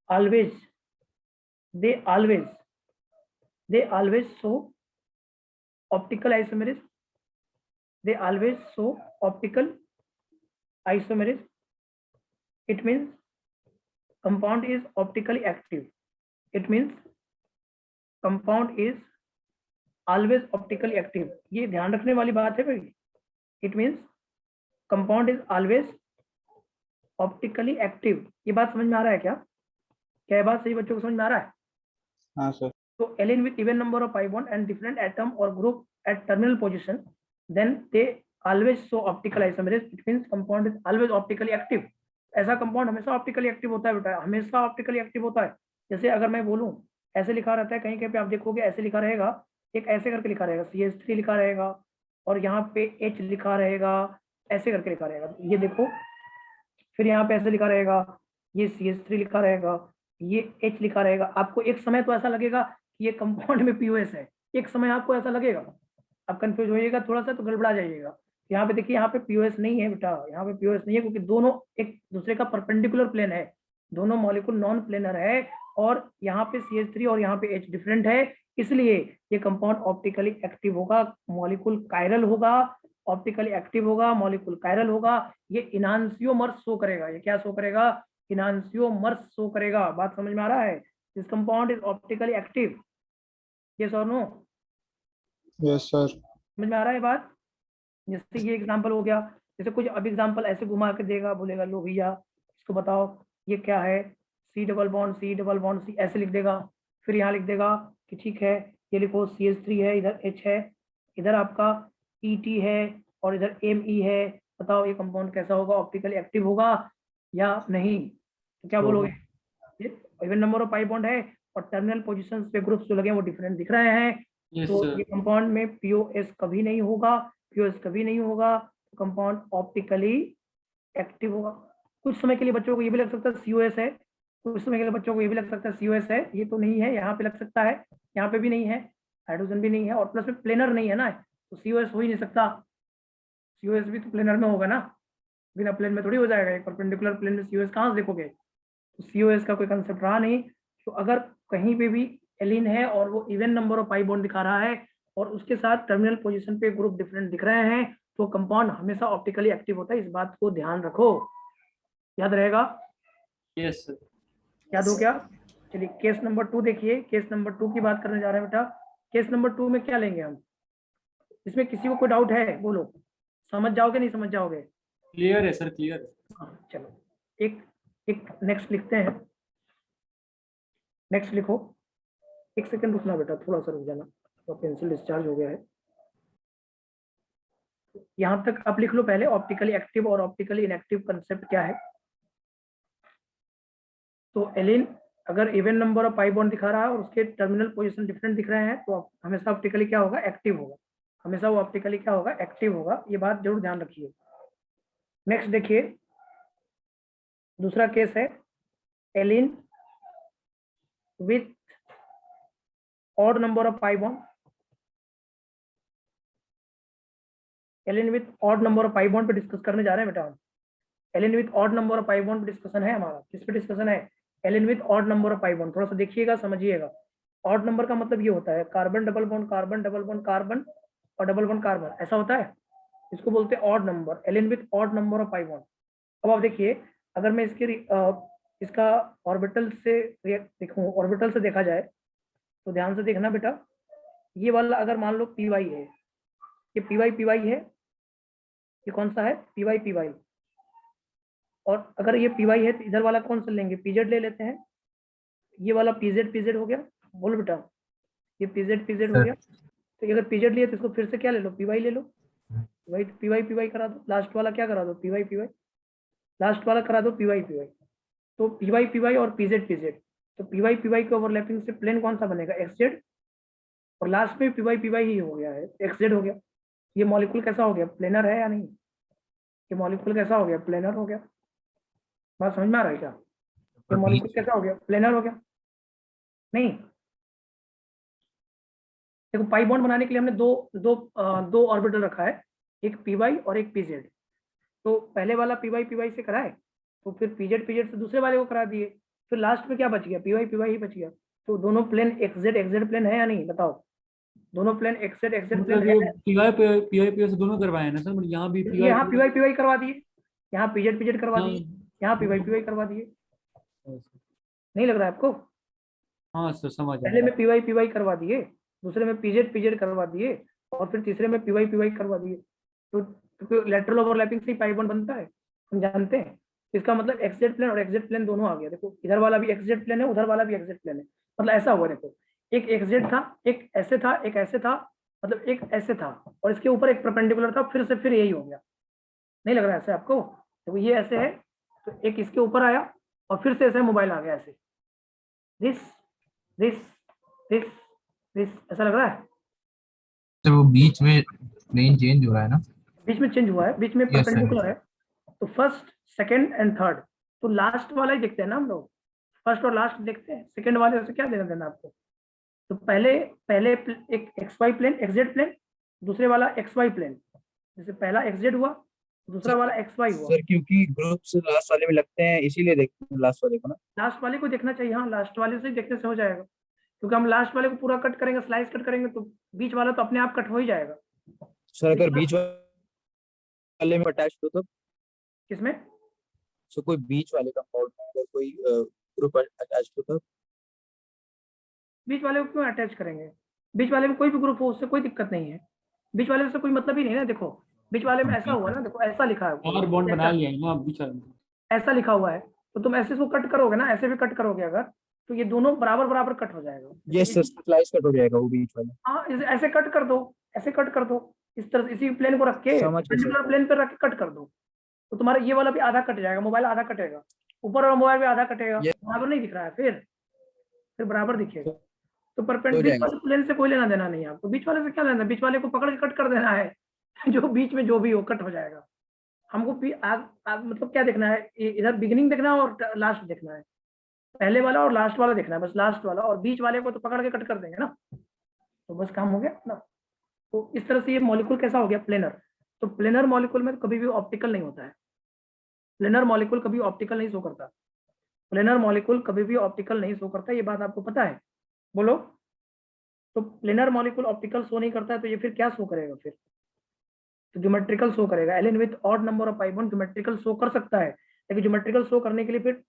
always show optical isomerism. They always show optical isomerism. It means compound is optically active. It means compound is always optically active. ये ध्यान रखने वाली बात है भाई। It means compound is always optically active. ये बात समझ में आ रहा है क्या? क्या ये बात सही बच्चों को समझ में आ रहा है? हाँ sir. So alien with even number of pi bond and different atom or group at terminal position, then they always show optical isomerism. It means compound is always optically active. ऐसा कंपाउंड हमेशा optically active होता है बेटा, हमेशा optically active होता है। जैसे अगर मैं बोलूं ऐसे लिखा रहता है, कहीं कहीं पे आप देखोगे ऐसे लिखा रहेगा, एक ऐसे करके लिखा रहेगा CH3 लिखा रहेगा, और यहाँ पे H लिखा रहेगा, ऐसे करके लिखा रहेगा, ये देखो। फिर यहाँ पे ऐसे लिखा रहेगा, ये CH3 लिखा रहेगा, ये H लिखा रहेगा। आपको एक समय तो ऐसा लगेगा कि ये कंपाउंड में POS है, एक समय आपको ऐसा लगेगा, आप कंफ्यूज होइएगा थोड़ा सा तो गड़बड़ा जाइएगा। यहाँ पे देखिए, यहाँ पे POS नहीं है बेटा, यहाँ पे POS नहीं है, क्योंकि दोनों एक दूसरे का परपेंडिकुलर प्लेन है, दोनों मॉलिक्यूल नॉन प्लेनर है, और यहाँ पे CH3 और यहाँ पे H डिफरेंट है, इसलिए ये कंपाउंड ऑप्टिकली एक्टिव होगा, मॉलिक्यूल कायरल होगा, ऑप्टिकली एक्टिव होगा, मॉलिक्यूल कायरल होगा। ये इनांसियोमर्स शो करेगा, ये क्या शो करेगा, इनांसियोमर्स शो करेगा। बात समझ में आ रहा है? This compound is optically active, yes और नो? Yes sir. समझ में आ रहा है बात? जैसे ये एग्जांपल हो गया, जैसे कुछ अब एग्जांपल ऐसे घुमा के देगा, बोलेगा लो भैया इसको बताओ ये क्या है, C डबल बॉन्ड C ऐसे लिख देगा। फिर यहाँ लिख देगा कि ठीक है ये लिखो CH3 है, इधर H है, इधर आपका ET है और इधर ME है। बताओ ये कंपाउंड कैसा होगा, ऑप्टिकली एक्टिव होगा या नहीं? तो क्या बोलोगे? ये even number of pi bond है और टर्मिनल पोजीशंस पे ग्रुप्स जो लगे हैं वो डिफरेंट दिख रहे हैं, तो ये कंपाउंड में POS कभी नहीं होगा, POS कभी नहीं होगा, कंपाउंड ऑप्टिकली एक्टिव होगा। कुछ समय के लिए बच्चों को ये भी लग सकता है COS है, कुछ समय के लिए बच्चों को ये भी लग सकता है COS है, ये तो नहीं है, यहाँ पे लग सकता है, यहाँ पे भी नहीं है, हाइड्रोजन भी नहीं है, और प्लस में प्लेनर नहीं है ना, तो COS हो ही नहीं सकता। COS भी तो प्लेनर में होगा ना, बिना प्लेन में थोड़ी हो जाएगा, एक परपेंडिकुलर प्लेन में COS कहाँ से देखोगे? तो COS का कोई कंसेप्ट रहा नहीं। तो अगर कहीं पे भी एलिन है और वो even number of pi bond दिखा रहा है और उसके साथ टर्मिनल पोजीशन पे ग्रुप डिफरेंट दिख रहे हैं, तो कंपाउंड हमेशा ऑप्टिकली एक्टिव होता है। इस बात को ध्यान रखो, याद रहेगा। Yes sir. याद हो क्या? चलिए केस नंबर 2 देखिए, केस नंबर 2 की बात करने जा रहे हैं बेटा। केस नंबर 2 में क्या लेंगे हम? इसमें किसी को कोई डाउट है? बोलो, समझ जाओगे नहीं समझ जाओगे? क्लियर है सर, क्लियर है। हाँ, चलो एक एक नेक्स्ट लिखते हैं। नेक्स्ट लिखो। एक सेकंड रुकना बेटा, थोड़ा सा रुक जाना, तो पेंसिल डिस्चार्ज हो गया है। यहाँ तक आप लिख लो पहले, ऑप्टिकली एक्टिव और ऑप्टिकली इनएक्टिव कंसेप्ट क्या है। तो एलिन अगर even number of pi bond दिखा रहा है और उसके टर्मिनल पोजीशन डिफरेंट दिख रहे हैं तो हमेशा ऑप्टिकली क्या होगा? एक्टिव होगा। हमेशा वो ऑप्टिकली क्या होगा? एक्टिव होगा। ये बात जरूर ध्यान रखिए। नेक्स्ट देखिए, दूसरा केस है allene with odd number of pi bond. Allene with odd number of pi bond पे डिस्कस करने जा रहे हैं बेटा हम। Allene with odd number of pi bond पे डिस्कशन है हमारा। किस पे डिस्कशन है? Allene with odd number of pi bond. थोड़ा सा देखिएगा, समझिएगा। ऑड नंबर का मतलब ये होता है carbon double bond carbon double bond carbon और डबल बॉन्ड कार्बन, ऐसा होता है। इसको बोलते हैं odd number. Allene with odd number of pi bond. अब आप देखिए, अगर मैं इसका ऑर्बिटल से देखूं, ऑर्बिटल से देखा जाए तो ध्यान से देखना बेटा। ये वाला अगर मान लो पी वाई है, ये पी वाई है, ये कौन सा है? P Y. और अगर ये पी वाई है तो इधर वाला कौन सा लेंगे? पीजेड ले लेते हैं। ये वाला पीजेड हो गया। बोलो बेटा, ये पीजेड हो गया। तो अगर पीजेड लिए तो इसको फिर से क्या ले लो? पी वाई ले लो। पी वाई करा दो। लास्ट वाला क्या करा दो? P Y. लास्ट वाला करा दो पी वाई। तो पी वाई और पीजेड। तो पी वाई के ओवरलैपिंग से प्लेन कौन सा बनेगा? एक्सजेड। और लास्ट में पी वाई ही हो गया है, एक्सजेड हो गया। ये मॉलिक्यूल कैसा हो गया? प्लेनर है या नहीं? ये मॉलिक्यूल कैसा हो गया? प्लेनर हो गया। बात समझ में आ रहा है क्या? ये मॉलिक्यूल कैसा हो गया? प्लेनर हो गया। नहीं, देखो पाई बॉन्ड बनाने के लिए हमने दो ऑर्बिटल रखा है, एक पी वाई और एक पीजेड। तो पहले वाला पी वाई से कराए, तो फिर पीजेड से दूसरे वाले को करा दिए, फिर लास्ट में क्या बच गया? पी वाई ही बच गया। तो दोनों प्लेन एक्सजेड प्लेन है या नहीं? बताओ, दोनों प्लेन एक्सजेड प्लेन मतलब है। पीआई से दोनों करवाए हैं ना सर, मतलब यहाँ भी ये यहाँ पी वाई करवा दिए, यहाँ पीजेड करवा हाँ। दिए, यहाँ पी वाई करवा दिए। नहीं लग रहा है आपको? हाँ सर, समझ पहले में पी वाई करवा दिए, दूसरे में पीजेड करवा दिए, और फिर तीसरे में पी वाई करवा दिए। तो लेटरल ओवरलैपिंग से ही पाई बॉन्ड बनता है, हम जानते हैं। इसका मतलब एक्सजेड प्लेन और एक्सजेड प्लेन दोनों आ गया। देखो इधर वाला भी एक्सजेड प्लेन है, उधर वाला भी एक्सजेड प्लेन है। मतलब ऐसा हुआ, देखो एक एक्सजेड था, एक ऐसे था, एक ऐसे था, मतलब एक ऐसे था और इसके ऊपर एक परपेंडिकुलर था, फिर यही हो गया। नहीं लग रहा है ऐसे आपको? तो ये ऐसे है, तो एक इसके ऊपर आया और फिर से ऐसे मोबाइल आ गया, ऐसे दिस दिस दिस दिस, ऐसा लग रहा है? तो वो बीच में प्लेन चेंज हो रहा है ना? बीच में चेंज हुआ है, बीच में Yes, sir. परपेंडिकुलर है। तो फर्स्ट सेकंड एंड थर्ड, तो लास्ट वाला ही देखते हैं ना हम लोग, फर्स्ट और लास्ट देखते हैं, सेकंड वाले से क्या लेना देना आपको? तो पहले एक X Y plane XZ plane, दूसरे वाला एक्स वाई प्लेन। जैसे पहला एक्सजेड हुआ, दूसरा वाला एक्स वाई हुआ। सर क्योंकि ग्रुप्स लास्ट वाले में लगते हैं इसीलिए देखते हैं लास्ट वाले को ना। लास्ट वाले को देखना चाहिए, हाँ लास्ट वाले से ही देखने से हो जाएगा, क्योंकि हम लास्ट वाले को पूरा कट करेंगे, स्लाइस कट करेंगे, तो बीच वाला तो अपने आप कट हो ही जाएगा। सर अगर बीच वाले में अटैच हो तो? किसमें? सो कोई बीच वाले कंपाउंड में अगर कोई ग्रुप अटैच हो तो? बीच वाले को क्यों अटैच करेंगे? बीच वाले में कोई भी ग्रुप हो, उससे कोई दिक्कत नहीं है। बीच वाले से कोई मतलब ही नहीं है ना। देखो बीच वाले में ऐसा हुआ ना, देखो ऐसा लिखा है, और बॉन्ड बना लिया है ना बीच में, ऐसा लिखा हुआ है, तो तुम ऐसे इसको कट करोगे ना, ऐसे भी कट करोगे अगर, तो ये दोनों बराबर कट हो जाएगा। यस सर, स्लाइस कट हो जाएगा वो बीच वाला। हाँ, ऐसे कट कर दो, ऐसे कट कर दो, इस तरह इसी प्लेन को रख के परपेंडिकुलर प्लेन पे रख के कट कर दो, तो तुम्हारा ये वाला भी आधा कट जाएगा, मोबाइल आधा कटेगा, ऊपर वाला मोबाइल भी आधा कटेगा। बराबर नहीं दिख रहा है, फिर बराबर दिखेगा। तो परपेंडिकुलर प्लेन से कोई लेना देना नहीं है आपको, बीच वाले से क्या लेना? बीच वाले को पकड़ के कट कर देना है, जो बीच में जो भी हो कट हो जाएगा। हमको मतलब क्या देखना है? इधर बिगिनिंग देखना है और लास्ट देखना है, पहले वाला और लास्ट वाला देखना है, बस लास्ट वाला, और बीच वाले को तो पकड़ के कट कर देंगे ना, तो बस काम हो गया ना। तो इस तरह से ये मॉलिक्यूल कैसा हो गया? प्लेनर। तो प्लेनर मॉलिक्यूल में कभी भी ऑप्टिकल नहीं होता है, प्लेनर मॉलिक्यूल कभी ऑप्टिकल नहीं शो करता, प्लेनर मॉलिक्यूल कभी भी ऑप्टिकल नहीं शो करता, ये बात आपको पता है? बोलो। तो प्लेनर मॉलिक्यूल ऑप्टिकल शो नहीं करता है, तो ये फिर क्या शो करेगा? फिर तो ज्योमेट्रिकल शो करेगा। Allene with odd number of pi bond geometrical show कर सकता है, लेकिन ज्योमेट्रिकल शो करने के लिए फिर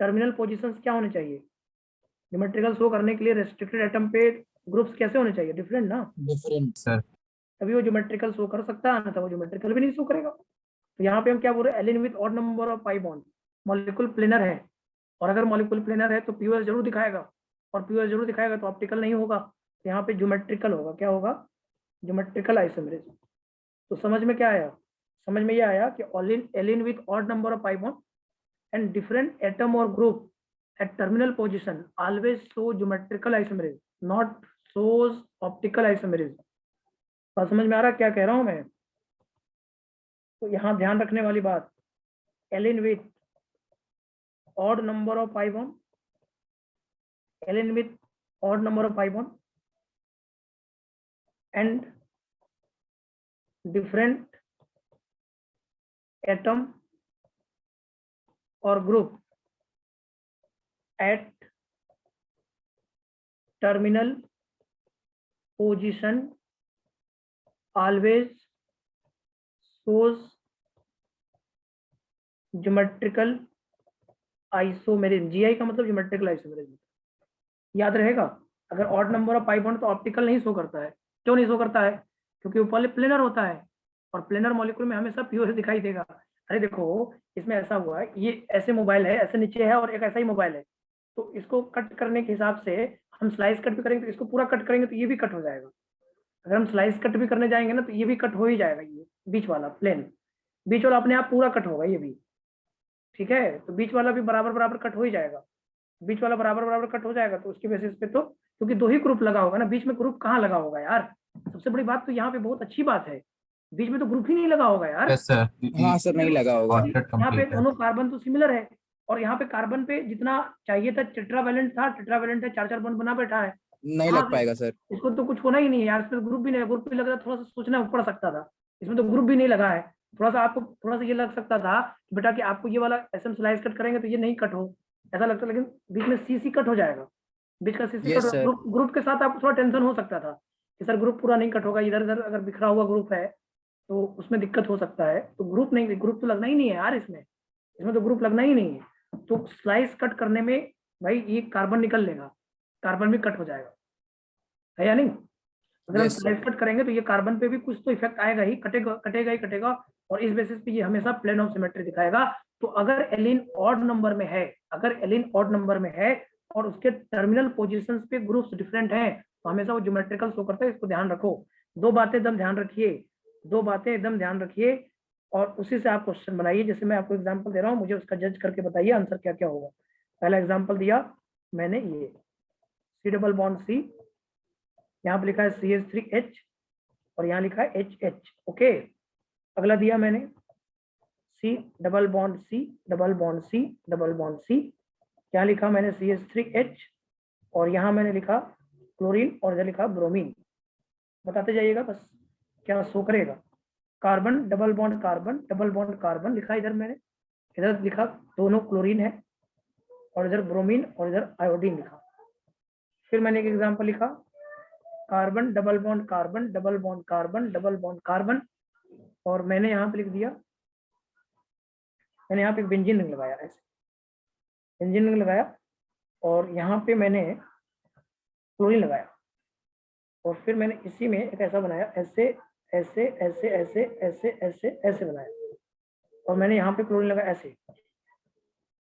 टर्मिनल पोजीशंस क्या होने चाहिए? ज्योमेट्रिकल शो करने के लिए रेस्ट्रिक्टेड एटम पे ग्रुप्स कैसे होने चाहिए? डिफरेंट ना, डिफरेंट सर। तभी वो ज्योमेट्रिकल शो कर सकता है ना, तो वो ज्योमेट्रिकल भी नहीं शो करेगा। तो यहाँ पे हम क्या बोल रहे हैं, allene with odd number of pi bond, molecule planar है, और अगर मॉलिक्यूल प्लेनर है तो पीओएस जरूर दिखाएगा, और पीओएस जरूर दिखाएगा तो ऑप्टिकल नहीं होगा, तो यहाँ पे ज्योमेट्रिकल होगा। क्या होगा? Geometrical isomerism. तो समझ में क्या आया? समझ में ये आया कि allene with odd number of pi bond and different atom or group at terminal position always show geometrical isomerism, not shows optical isomerism। बात समझ में आ रहा है क्या कह रहा हूं मैं? तो यहां ध्यान रखने वाली बात, allene with odd number of pi bond, allene with odd number of pi bond and different atom or group at terminal position always shows geometrical isomerism। GI का मतलब geometrical isomerism, याद रहेगा। अगर odd number of pi bond तो optical नहीं show करता है। क्यों नहीं शो करता है? क्योंकि वो प्लेनर होता है, और प्लेनर मॉलिक्यूल में हमेशा पीओएस दिखाई देगा। अरे देखो, इसमें ऐसा हुआ है, ये ऐसे मोबाइल है, ऐसे नीचे है, और एक ऐसा ही मोबाइल है, तो इसको कट करने के हिसाब से हम स्लाइस कट भी करेंगे, तो इसको पूरा कट करेंगे तो ये भी कट हो जाएगा। अगर हम स्लाइस कट भी करने जाएंगे ना, तो ये भी कट हो ही जाएगा। ये बीच वाला प्लेन, बीच वाला अपने आप पूरा कट होगा, ये भी ठीक है। तो बीच वाला भी बराबर बराबर कट हो ही जाएगा, बीच वाला बराबर बराबर कट हो जाएगा। तो उसकी बेसिस पे, तो क्योंकि दो ही ग्रुप लगा होगा ना, बीच में ग्रुप कहाँ लगा होगा यार? सबसे बड़ी बात तो यहाँ पे बहुत अच्छी बात है, बीच में तो ग्रुप ही नहीं लगा होगा यार। Yes sir. हाँ सर, नहीं लगा होगा। यहाँ पे दोनों कार्बन तो सिमिलर है, और यहाँ पे कार्बन पे जितना चाहिए था टेट्रावैलेंट था, टेट्रावैलेंट है, 4 4 बॉन्ड बना बैठा है। नहीं लग पाएगा सर। इसको तो कुछ होना ही नहीं है यार, इसमें ग्रुप भी नहीं है। ग्रुप भी लग रहा, थोड़ा सा सोचना पड़ सकता था, इसमें तो ग्रुप भी नहीं लगा है। थोड़ा सा आपको थोड़ा सा ये लग सकता था बेटा कि आपको ये वाला एसएम स्लाइस कट करेंगे तो ये नहीं कट हो, ऐसा लगता, लेकिन बीच में सीसी कट हो जाएगा, बीच का सीसी Yes, कट। ग्रुप के साथ आपको थोड़ा टेंशन हो सकता था कि सर ग्रुप पूरा नहीं कट होगा, इधर उधर अगर बिखरा हुआ ग्रुप है तो उसमें दिक्कत हो सकता है। तो ग्रुप नहीं, ग्रुप तो लगना ही नहीं है यार, इसमें तो ग्रुप लगना ही नहीं है। तो स्लाइस कट करने में भाई ये कार्बन निकल लेगा, कार्बन भी कट हो जाएगा, है या नहीं? अगर हम स्लाइस कट करेंगे तो ये कार्बन पे भी कुछ तो इफेक्ट आएगा ही, कटेगा ही कटेगा, और इस बेसिस पे ये हमेशा प्लेन ऑफ सिमेट्री दिखाएगा। तो अगर एलिन ऑड नंबर में है, अगर एलिन ऑड नंबर में है और उसके टर्मिनल पोजीशंस पे ग्रुप्स डिफरेंट हैं, तो हमेशा वो ज्योमेट्रिकल शो करता है। इसको ध्यान रखो, दो बातें एकदम ध्यान रखिए, और उसी से आप क्वेश्चन बनाइए। जैसे मैं आपको एग्जांपल दे रहा हूँ, मुझे उसका जज करके बताइए आंसर क्या क्या होगा। पहला एग्जांपल दिया मैंने, ये C डबल बॉन्ड C, यहाँ पे लिखा है CH3H, और यहाँ लिखा है HH। ओके, अगला दिया मैंने C double bond C double bond C double bond C, यहाँ लिखा मैंने CH3H, और यहाँ मैंने लिखा क्लोरीन, और इधर लिखा ब्रोमीन। बताते जाइएगा बस क्या शो करेगा। कार्बन डबल बॉन्ड कार्बन लिखा इधर मैंने, इधर लिखा दोनों क्लोरीन है, और इधर ब्रोमीन, और इधर आयोडीन लिखा। फिर मैंने एक एग्जांपल लिखा, कार्बन डबल बॉन्ड कार्बन, और मैंने यहाँ पे लिख दिया, मैंने यहाँ पे बेंजीन रिंग लगाया, ऐसे बेंजीन रिंग लगाया, और यहाँ पे मैंने क्लोरीन लगाया, और फिर मैंने इसी में एक ऐसा बनाया, ऐसे ऐसे ऐसे ऐसे ऐसे ऐसे ऐसे बनाया, और मैंने यहाँ पे क्लोरीन लगाया ऐसे,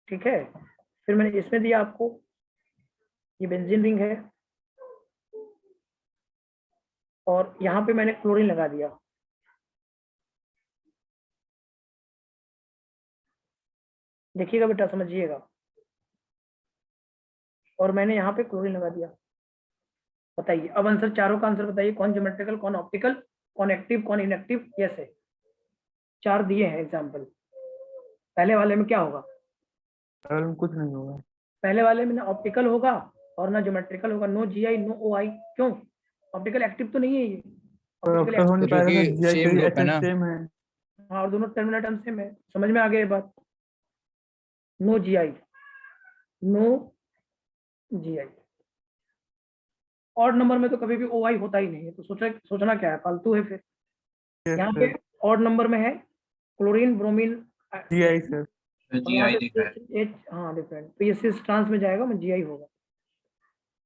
ठीक है। फिर मैंने इसमें दिया आपको, ये बेंजीन रिंग है, और यहाँ पे मैंने क्लोरीन लगा दिया, देखिएगा बेटा, समझिएगा, और मैंने यहाँ पे क्लोरीन लगा दिया। बताइए अब आंसर, चारों का आंसर बताइए, कौन ज्योमेट्रिकल, कौन ऑप्टिकल, कौन एक्टिव, कौन इनएक्टिव। कैसे? 4 दिए हैं एग्जाम्पल। पहले वाले में क्या होगा? कुछ नहीं होगा। पहले वाले में ना ऑप्टिकल होगा और ना ज्योमेट्रिकल होगा, नो GI नो OI। क्यों? ऑप्टिकल एक्टिव तो नहीं है ये, ऑप्टिकल हो नहीं पाएगा, सेम ग्रुप है ना। सेम है, हाँ, और दोनों टर्मिनल टर्म सेम है। समझ में आ गया ये बात? No GI। ऑड नंबर में तो कभी भी OI होता ही नहीं है, तो सोचना क्या है, फालतू है। फिर यहाँ पे ऑड नंबर में है क्लोरीन, ब्रोमीन, GI सर, और यहाँ पे हाँ डिफरेंट, तो ये सिस ट्रांस में जाएगा, में जीआई होगा,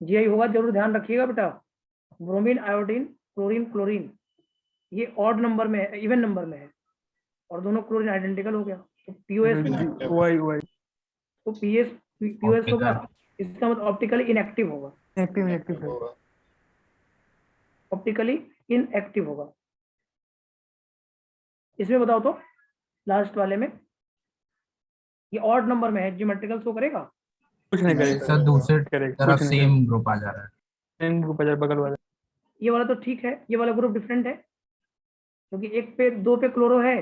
जीआई होगा। जरूर ध्यान रखिएगा बेटा, ब्रोमीन, आयोडीन, क्लोरीन, क्लोरीन ये ऑड नंबर में है, इवन नंबर में है, और दोनों क्लोरीन आइडेंटिकल हो गया, तो पीओएस वाई वाई तो पीओएस होगा, इसका मतलब ऑप्टिकली इनएक्टिव होगा, एक्टिव एक्टिव है। ऑप्टिकली इनएक्टिव होगा। इसमें बताओ तो लास्ट वाले में ये ऑड नंबर में है, ज्योमेट्रिकल शो करेगा? कुछ नहीं करेगा सर दूसरे करेगा, तरफ कुछ नहीं सेम ग्रुप आ जा रहा है। सेम ग्रुप आ जाए बगल वाला। ये वाला तो ठीक है, ये वाला ग्रुप डिफरेंट है, क्योंकि एक पे 2 पे क्लोरो है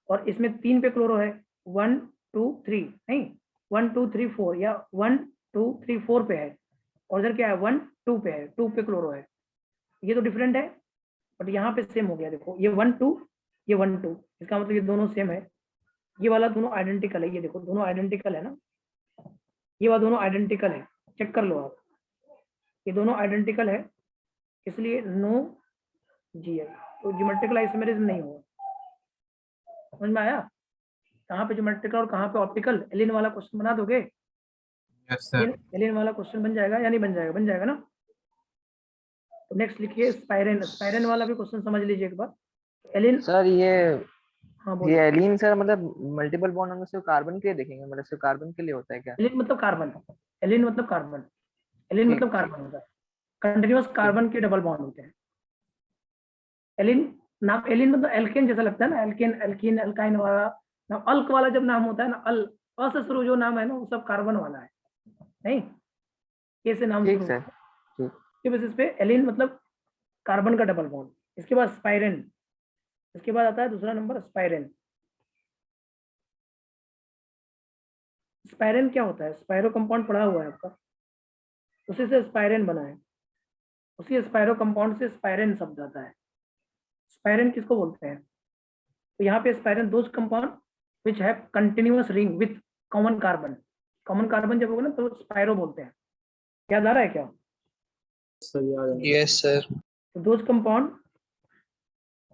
और इसमें 3 पे क्लोरो है, 1 2 3 नहीं, 1 2 3 4 या 1 2 3 4 पे है, और इधर क्या है 1 2 पे है, 2 पे क्लोरो है, ये तो डिफरेंट है, बट यहाँ पे सेम हो गया। देखो ये 1 2 ये 1 2, इसका मतलब ये दोनों सेम है, ये वाला दोनों आइडेंटिकल है, ये देखो दोनों आइडेंटिकल है ना, ये वाला दोनों आइडेंटिकल है, चेक कर लो आप, ये दोनों आइडेंटिकल है, इसलिए नो जीआई, तो ज्योमेट्रिकल आइसोमेरिज्म नहीं होगा। समझ में आया कहाँ पे ज्योमेट्रिकल और कहाँ पे ऑप्टिकल? एलिन वाला क्वेश्चन बना दोगे? Yes sir. एलिन वाला क्वेश्चन बन जाएगा या नहीं बन जाएगा? बन जाएगा ना। तो नेक्स्ट लिखिए स्पाइरेन, स्पाइरेन वाला भी क्वेश्चन समझ लीजिए एक बार। एलिन सर हाँ ये बोलिए। एलीन सर मतलब मल्टीपल बॉन्ड हम सिर्फ कार्बन के लिए देखेंगे, मतलब सिर्फ कार्बन के लिए होता है क्या? एलिन मतलब कार्बन, एलिन मतलब कार्बन, एलिन ठीक, मतलब कार्बन होता है, कंटिन्यूअस कार्बन के डबल बॉन्ड होते हैं। एलिन नाम, एलिन मतलब एल्केन जैसा लगता है ना, एल्केन, एल्कीन, एल्काइन वाला नाम, अल्क वाला जब नाम होता है ना, अल अ से शुरू जो नाम है ना वो सब कार्बन वाला है, नहीं ए से नाम ठीक शुरू सर, होता है। इसके बेसिस पे एलिन मतलब कार्बन का डबल बॉन्ड। इसके बाद स्पाइरेन, इसके बाद आता है दूसरा नंबर स्पाइरेन। स्पाइरेन क्या होता है? स्पाइरो कंपाउंड पढ़ा हुआ है आपका, उसी से स्पाइरेन बना है, उसी स्पाइरो कंपाउंड से स्पाइरेन शब्द आता है। स्पाइरेन किसको बोलते हैं? तो यहाँ पे spirane those compound which have continuous ring with common carbon, common carbon जब होगा ना तो स्पाइरो बोलते हैं। याद आ रहा है क्या? Yes sir. तो those compound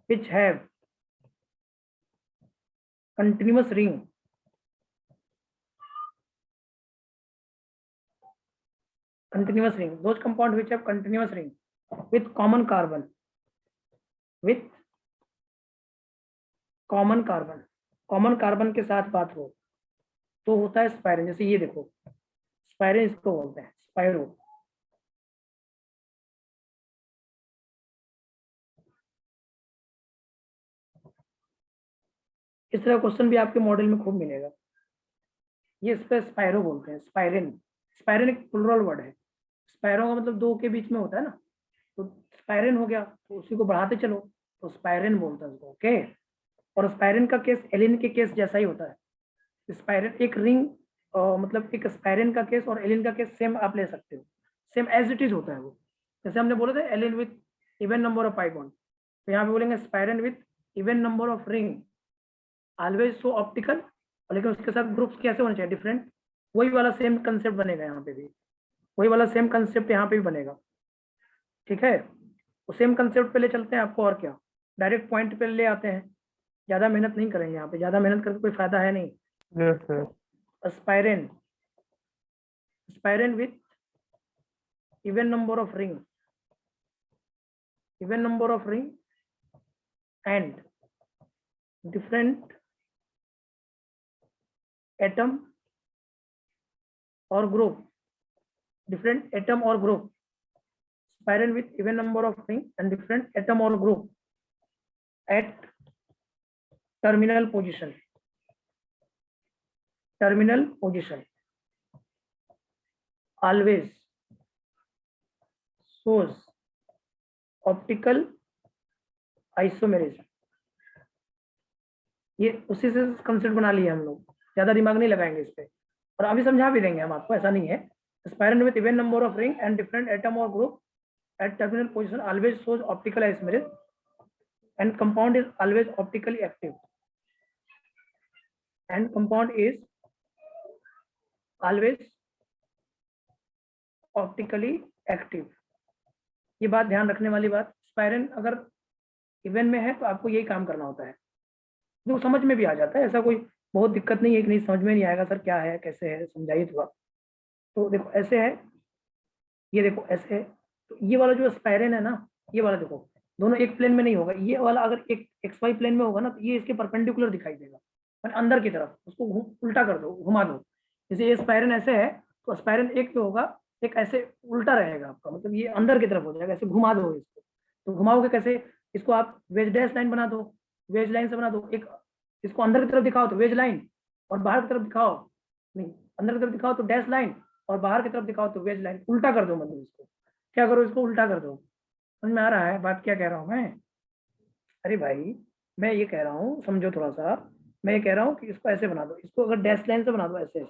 which have continuous ring those compound which have continuous ring with common carbon, with common carbon के साथ बात हो तो होता है स्पाइरेन। जैसे ये देखो स्पाइरेन इसको बोलते हैं, स्पाइरो। इस तरह क्वेश्चन भी आपके मॉडल में खूब मिलेगा। ये इस पर स्पाइरो बोलते हैं, स्पाइरेन। स्पाइरेन एक प्लुरल वर्ड है, स्पाइरो का मतलब 2 के बीच में होता है ना, तो स्पाइरेन हो गया, तो उसी को बढ़ाते चलो तो स्पाइरेन बोलते हैं उसको, ओके। और स्पाइरेन का केस एलिन के केस जैसा ही होता है। स्पाइरेन एक रिंग मतलब एक स्पाइरेन का केस और एलिन का केस सेम आप ले सकते हो, सेम एज इट इज होता है वो। जैसे हमने बोले थे allene with even number of pi bond, तो यहाँ पे बोलेंगे spirane with even number of ring always so optical, लेकिन उसके साथ ग्रुप्स कैसे होने चाहिए? डिफरेंट। वही वाला सेम कंसेप्ट बनेगा यहाँ पे भी, वही वाला सेम कंसेप्ट यहाँ पे भी बनेगा, ठीक है। तो सेम कंसेप्ट पे ले चलते हैं आपको, और क्या डायरेक्ट पॉइंट पे ले आते हैं, ज़्यादा मेहनत नहीं करेंगे यहाँ पे, ज़्यादा मेहनत करके कोई फायदा है नहीं। Yes sir. Spirane, spirane with even number of ring, even number of ring and different atom और group, different atom or group, spiral with even number of ring and different atom or group at terminal position, terminal position always shows optical isomerism। ये उसी से concept बना लिया हम लोग, ज्यादा दिमाग नहीं लगाएंगे इस पे, और अभी समझा भी देंगे हम आपको, ऐसा नहीं है। Spiral with even number of ring and different atom or group at terminal position always shows optical isomerism and compound is always optically active, and compound is always optically active। ये बात ध्यान रखने वाली बात। स्पाइरेन अगर इवन में है तो आपको यही काम करना होता है, जो समझ में भी आ जाता है, ऐसा कोई बहुत दिक्कत नहीं है कि नहीं समझ में नहीं आएगा सर क्या है कैसे है, समझाइए थोड़ा। तो देखो ऐसे है, ये देखो ऐसे है, तो ये वाला जो स्पाइरन है ना, ये वाला देखो दोनों एक प्लेन में नहीं होगा, ये वाला अगर एक एक्स वाई प्लेन में होगा ना, तो ये इसके परपेंडिकुलर दिखाई देगा, और अंदर की तरफ उसको उल्टा कर दो, घुमा दो। जैसे ये स्पाइरन ऐसे है, तो स्पाइरन एक पे होगा, एक ऐसे उल्टा रहेगा आपका, मतलब ये अंदर की तरफ हो जाएगा, ऐसे घुमा दो इसको। तो घुमाओगे कैसे, इसको आप वेज डैश लाइन बना दो, वेज लाइन से बना दो, एक इसको अंदर की तरफ दिखाओ तो वेज लाइन, और बाहर की तरफ दिखाओ, नहीं अंदर की तरफ दिखाओ तो डैश लाइन, और बाहर की तरफ दिखाओ तो वेज लाइन, उल्टा कर दो, मतलब इसको क्या करो, इसको उल्टा कर दो। समझ में आ रहा है बात क्या कह रहा हूँ मैं? अरे भाई मैं ये कह रहा हूँ, समझो थोड़ा सा, मैं ये कह रहा हूँ कि इसको ऐसे बना दो, इसको अगर डैश लाइन से बना दो ऐसे,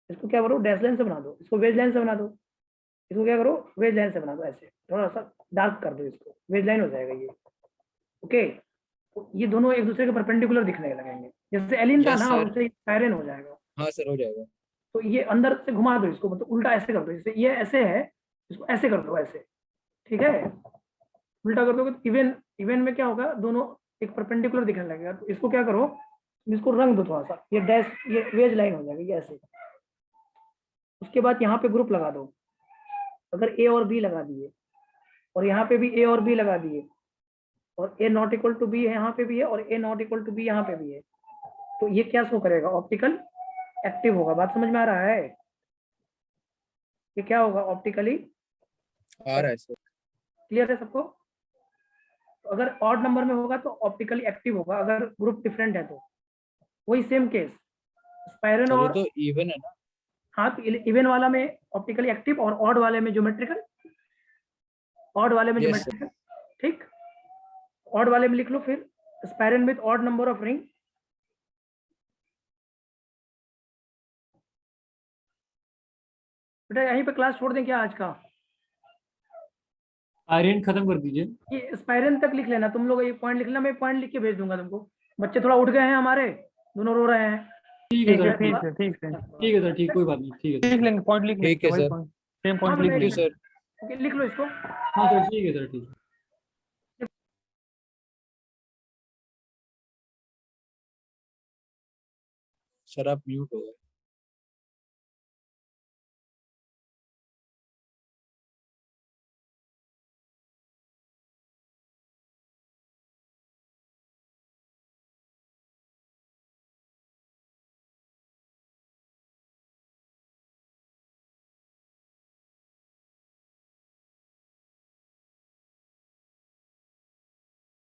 इसको क्या करो डैश लाइन से बना दो, इसको वेज लाइन से बना दो, इसको क्या करो वेज लाइन से बना दो, ऐसे थोड़ा सा डार्क कर दो इसको, वेज लाइन हो जाएगा ये। ओके, तो ये दोनों एक दूसरे के परपेंडिकुलर दिखने लगेंगे, जैसे एलिन था ना उससे स्पाइरन हो जाएगा। हाँ सर हो जाएगा। तो ये अंदर से घुमा दो इसको, मतलब उल्टा ऐसे कर दो, जैसे ये ऐसे है इसको ऐसे कर दो ऐसे, ठीक है, उल्टा कर दोगे तो इवन इवन में क्या होगा, दोनों एक परपेंडिकुलर दिखने लगेगा। तो इसको क्या करो, इसको रंग दो थोड़ा सा, ये डैश ये वेज लाइन हो जाएगी ये ऐसे। उसके बाद यहाँ पे ग्रुप लगा दो, अगर ए और बी लगा दिए, और यहाँ पे भी ए और बी लगा दिए, और ए नॉट इक्वल टू बी यहाँ पे भी है, और ए नॉट इक्वल टू बी यहाँ पे भी है, तो ये क्या शो करेगा, ऑप्टिकल एक्टिव होगा। बात समझ में आ रहा है? ये क्या होगा, ऑप्टिकली आ रहा है सर। क्लियर है सबको? तो अगर ऑड नंबर में होगा तो ऑप्टिकली एक्टिव होगा, अगर ग्रुप डिफरेंट है तो वही सेम केस स्पाइरन और तो इवन है ना। हाँ, तो इवन वाला में ऑप्टिकली एक्टिव और ऑड वाले में ज्योमेट्रिकल, ऑड वाले में ज्योमेट्रिकल, ठीक। ऑड वाले में लिख लो फिर spirane with odd number of ring, बेटा यहीं पे क्लास छोड़ दें क्या आज का? आर्यन खत्म कर दीजिए। ये स्पाइरन तक लिख लेना तुम लोग, ये पॉइंट लिख लेना, मैं पॉइंट लिख के भेज दूंगा तुमको। बच्चे थोड़ा उठ गए हैं हमारे, दोनों रो रहे हैं। ठीक है सर, ठीक है ठीक है ठीक है सर, ठीक, कोई बात नहीं, ठीक है लिख लेंगे, पॉइंट लिख ठीक है लेंगे, सर। सेम पॉइंट लिख लेंगे सर। ओके लिख लो इसको। हाँ सर, ठीक है सर, ठीक है। सर आप म्यूट हो गए।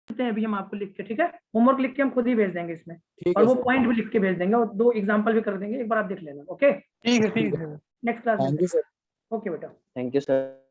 हैं अभी हम आपको लिख के, ठीक है, होमवर्क लिख के हम खुद ही भेज देंगे इसमें, ठीक और है वो सर। पॉइंट भी लिख के भेज देंगे, और 2 एग्जांपल भी कर देंगे, एक बार आप देख लेना। ओके ठीक है नेक्स्ट क्लास में। Thank you sir. ओके बेटा। Thank you sir.